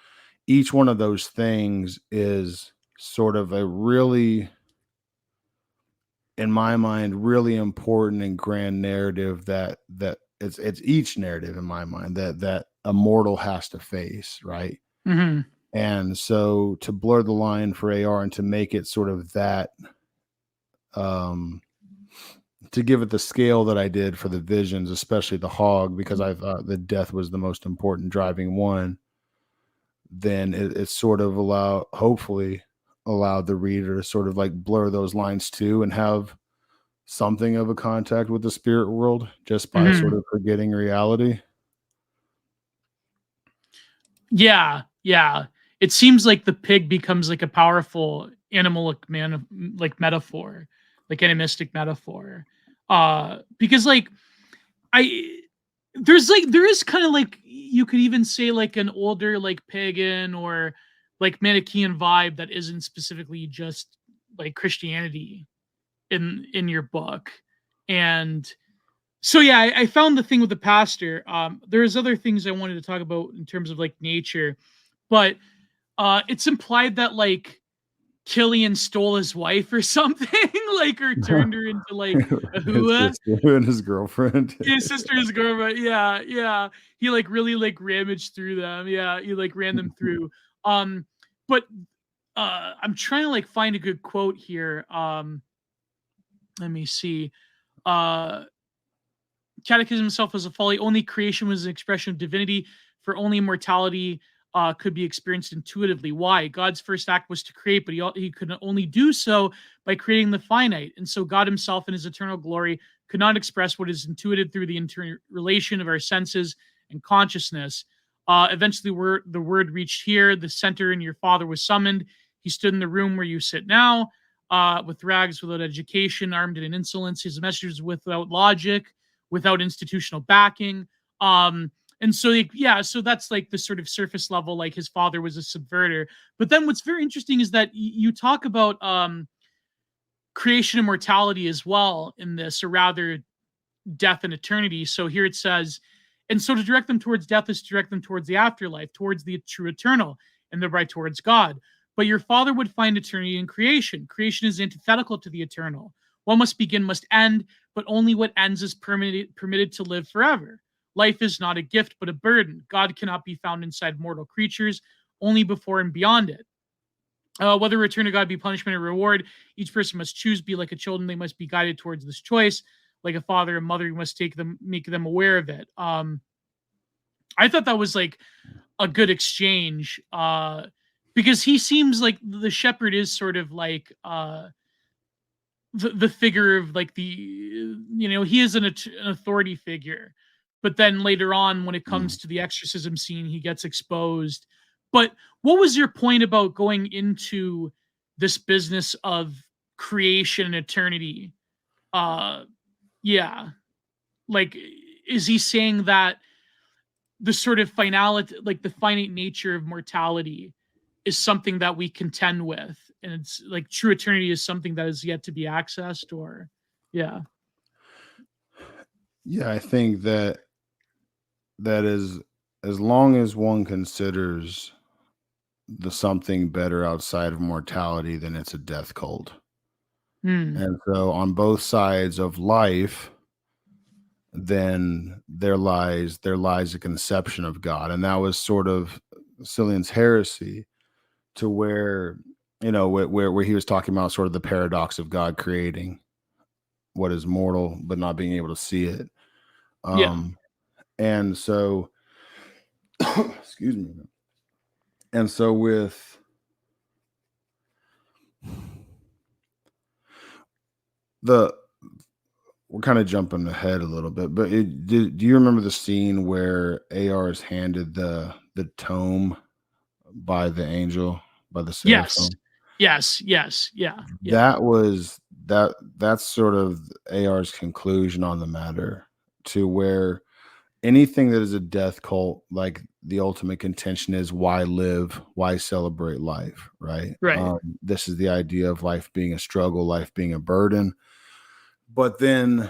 each one of those things is sort of a really, in my mind, really important and grand narrative that it's each narrative in my mind that a mortal has to face, right? mhm, And so to blur the line for AR and to make it sort of that, um to give it the scale that I did for the visions, especially the hog, because I thought the death was the most important driving one, then it sort of hopefully allowed the reader to sort of like blur those lines too and have something of a contact with the spirit world just by sort mhm. of forgetting reality. Yeah, yeah. It seems like the pig becomes like a powerful animalic like metaphor, like animistic metaphor. Because like I there is kind of like you could even say like an older like pagan or like Manichaean vibe that isn't specifically just like Christianity in your book. And so yeah, I found the thing with the pastor. There's other things I wanted to talk about in terms of like nature, but it's implied that like Killian stole his wife or something, like or turned her into like a His hua. sister and his girlfriend. His sister's girlfriend. Yeah, yeah. He like really like ramaged through them. Yeah, he like ran them through. Um, but I'm trying to like find a good quote here. Let me see. Uh Catechism himself was a folly. Only creation was an expression of divinity, for only immortality could be experienced intuitively. Why? God's first act was to create, but he could only do so by creating the finite. And so God himself in his eternal glory could not express what is intuited through the interrelation of our senses and consciousness. Eventually, the word reached here. The center, and your father was summoned. He stood in the room where you sit now, with rags, without education, armed in insolence. His message was without logic, without institutional backing. And so, like, yeah, so that's like the sort of surface level, like his father was a subverter. But then what's very interesting is that you talk about creation and mortality as well in this, or rather death and eternity. So here it says, and so to direct them towards death is to direct them towards the afterlife, towards the true eternal, and thereby towards God. But your father would find eternity in creation. Creation is antithetical to the eternal. What must begin must end, but only what ends is permitted to live forever. Life is not a gift, but a burden. God cannot be found inside mortal creatures, only before and beyond it. Whether return to God be punishment or reward, each person must choose. Be like a children, they must be guided towards this choice. Like a father and mother, you must make them aware of it. I thought that was like a good exchange, because he seems like the shepherd is sort of like the figure of like he is an authority figure, but then later on when it comes Mm. to the exorcism scene, he gets exposed. But what was your point about going into this business of creation and eternity? uh yeah, like, is he saying that the sort of finality, like the finite nature of mortality, is something that we contend with, and it's like true eternity is something that is yet to be accessed? Or yeah. Yeah, I think that is, as long as one considers the something better outside of mortality, then it's a death cult. Hmm. And so on both sides of life, then there lies a conception of God. And that was sort of Cillian's heresy, to where, where he was talking about sort of the paradox of God creating what is mortal but not being able to see it. Yeah. And so excuse me. And so with the we're kind of jumping ahead a little bit, but do you remember the scene where AR is handed the tome by the angel, by the Yes. seraphim? Yes. Yeah. Yeah. That's sort of AR's conclusion on the matter, to where anything that is a death cult, like the ultimate contention is why live, why celebrate life, right? Right. This is the idea of life being a struggle, life being a burden. But then,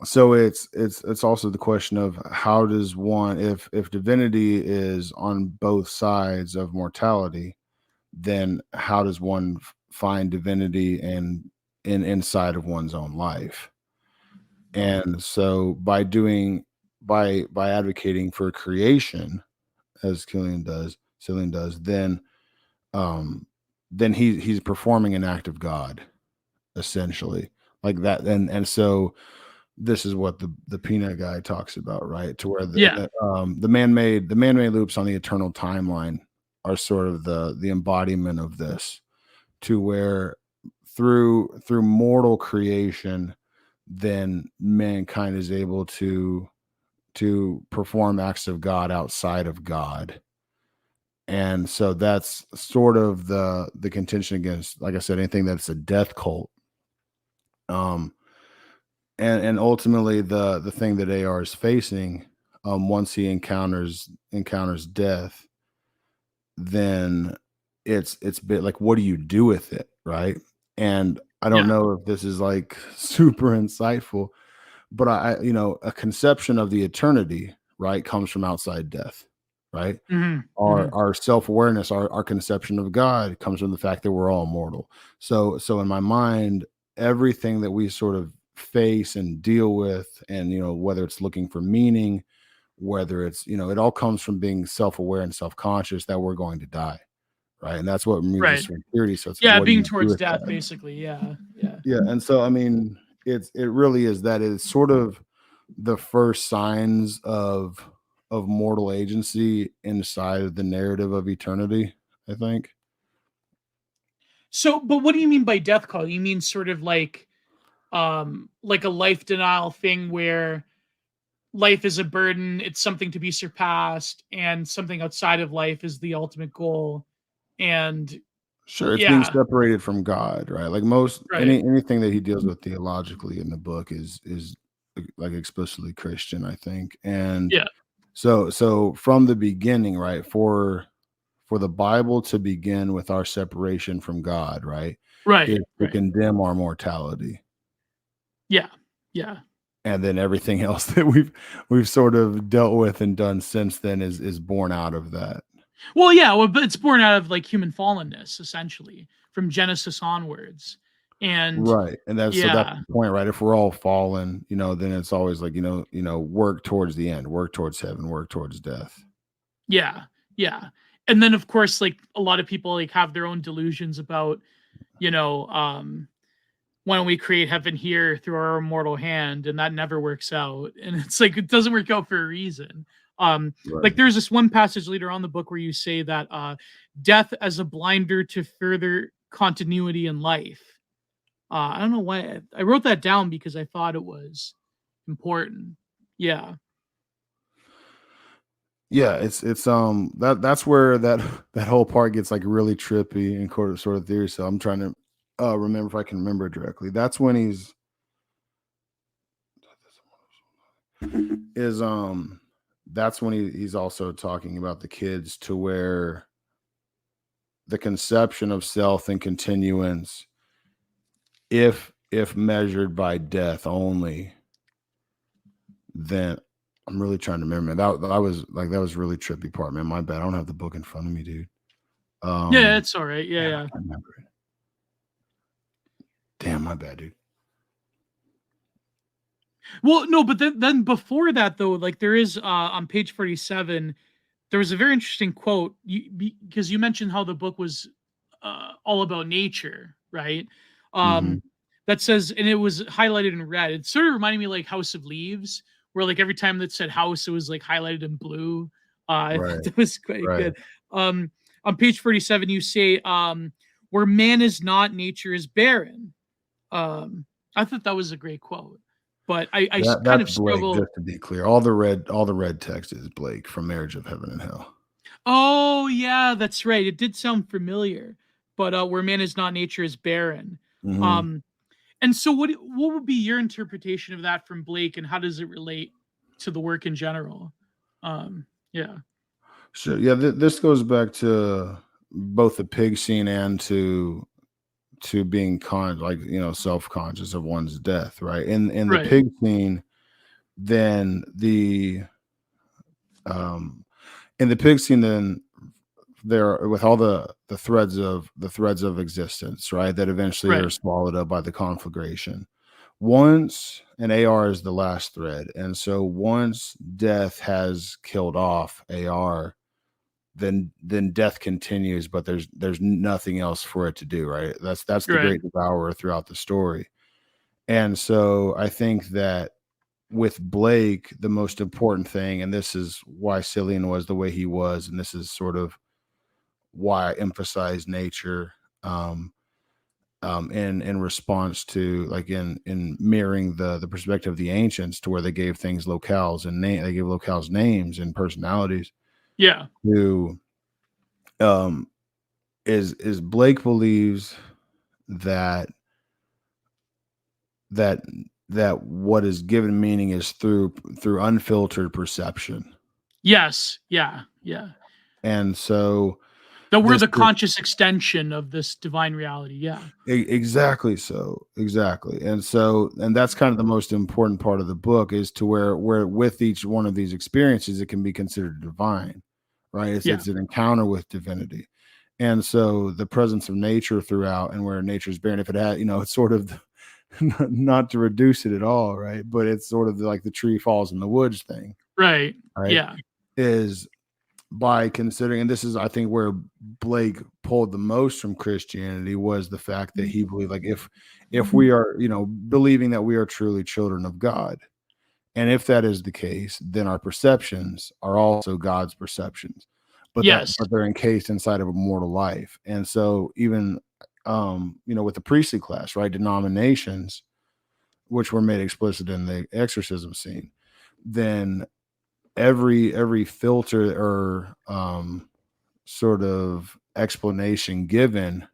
so it's also the question of, how does one, if divinity is on both sides of mortality, then how does one find divinity inside of one's own life? And so by advocating for creation, as Cillian does, um then he's performing an act of God, essentially, like that. And so this is what the peanut guy talks about, right? To where Yeah. the man-made loops on the eternal timeline are sort of the embodiment of this, to where through mortal creation, then mankind is able to perform acts of God outside of God. And so that's sort of the contention against, like I said, anything that's a death cult. Um, and ultimately the thing that AR is facing, once he encounters death, then it's a bit like, what do you do with it, right? And I don't Yeah. know if this is like super insightful, but a conception of the eternity, right, comes from outside death, right? Hmm. Our self-awareness, our conception of God comes from the fact that we're all mortal. So in my mind, everything that we sort of face and deal with, and whether it's looking for meaning, whether it's, it all comes from being self-aware and self-conscious that we're going to die, right? And that's what moves us Right. from purity. So it's like, Yeah, what do being you do towards with death, that? basically. Yeah. Yeah. Yeah. And so, I mean, it really is that, it's sort of the first signs of mortal agency inside of the narrative of eternity, I think. So, but what do you mean by death call? You mean sort of like a life denial thing where life is a burden, it's something to be surpassed, and something outside of life is the ultimate goal. And Sure, it's being yeah, separated from God, right? Like most right. anything that he deals with theologically in the book is like explicitly Christian, I think. And Yeah, so from the beginning, right, for the Bible to begin with our separation from God, right, is right, to right. condemn our mortality. Yeah, yeah. And then everything else that we've sort of dealt with and done since then is born out of that. Well, yeah, well, but it's born out of like human fallenness, essentially, from Genesis onwards. And Right. And that's yeah, the point, right? If we're all fallen, then it's always like, work towards the end, work towards heaven, work towards death. yeah, yeah. And then of course, like a lot of people like have their own delusions about, you know, why don't we create heaven here through our immortal hand, and that never works out. And it's like it doesn't work out for a reason. Like Right. there's this one passage later on in the book where you say that death as a blinder to further continuity in life. I don't know why I wrote that down because I thought it was important. Yeah. Yeah, it's that's where that that whole part gets like really trippy and sort of theory. So I'm trying to remember if I can remember it directly. That's when is that's when he's also talking about the kids to where the conception of self and continuance, if measured by death only, then I'm really trying to remember. That was really trippy part, man. My bad. I don't have the book in front of me, dude. Yeah, it's all right. Yeah, Damn, I yeah. can't remember it. Damn, my bad, dude. Well, no, but then before that though, like there is on page 47, there was a very interesting quote because you mentioned how the book was all about nature, right? Hmm. Um, that says, and it was highlighted in red. It sort of reminded me like House of Leaves, where like every time that said house, it was like highlighted in blue. I thought Right, that was quite right. good. On page 47, you say, where man is not, nature is barren. Um, I thought that was a great quote, but I kind That's of Blake, struggle. just to be clear. All the red text is Blake from Marriage of Heaven and Hell. Oh yeah, that's right. It did sound familiar, but where man is not, nature is barren. Hmm. Um, and so what would be your interpretation of that from Blake, and how does it relate to the work in general? Yeah, So yeah, this goes back to both the pig scene and to being like self-conscious of one's death, right? In the right, pig scene, then um in the pig scene, then there with all the threads of existence, right, that eventually are right, swallowed up by the conflagration. Once an AR is the last thread, and so once death has killed off AR, then death continues, but there's nothing else for it to do, right? That's the right. great devourer throughout the story. And so I think that with Blake, the most important thing, and this is why Cillian was the way he was, and this is sort of why I emphasize nature, in response to like in mirroring the perspective of the ancients, to where they gave things locales and they gave locales names and personalities Yeah. to um is Blake believes that that that what is given meaning is through unfiltered perception. Yes. Yeah. Yeah. And so That we're this the conscious extension of this divine reality. Yeah. exactly, so exactly. And so and that's kind of the most important part of the book, is to where with each one of these experiences it can be considered divine, right? Yeah. It's an encounter with divinity. And so the presence of nature throughout, and where nature's barren, if it had, it's sort of not to reduce it at all, right? But it's sort of like the tree falls in the woods thing, Right. right? Yeah. Is by considering, and this is I think where Blake pulled the most from Christianity, was the fact that he believed, like, if we are, believing that we are truly children of God, and if that is the case, then our perceptions are also God's perceptions, Yes. but they're encased inside of a mortal life. And so even with the priestly class, right, denominations, which were made explicit in the exorcism scene, then every filter or sort of explanation given,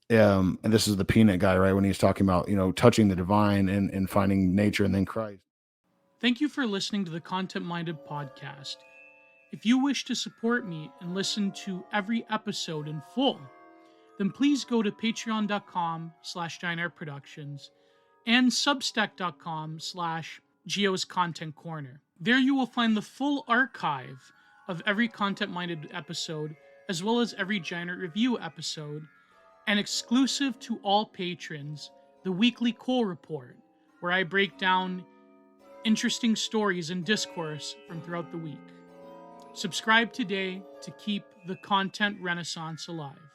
and this is the peanut guy, right? When he's talking about, touching the divine and finding nature and then Christ. Thank you for listening to the Content Minded podcast. If you wish to support me and listen to every episode in full, then please go to patreon.com/giantairproductions and substack.com/Gio's Content Corner. There you will find the full archive of every Content Minded episode, as well as every Giant Art Review episode, and exclusive to all patrons, the weekly Cole Report, where I break down interesting stories and discourse from throughout the week. Subscribe today to keep the content renaissance alive.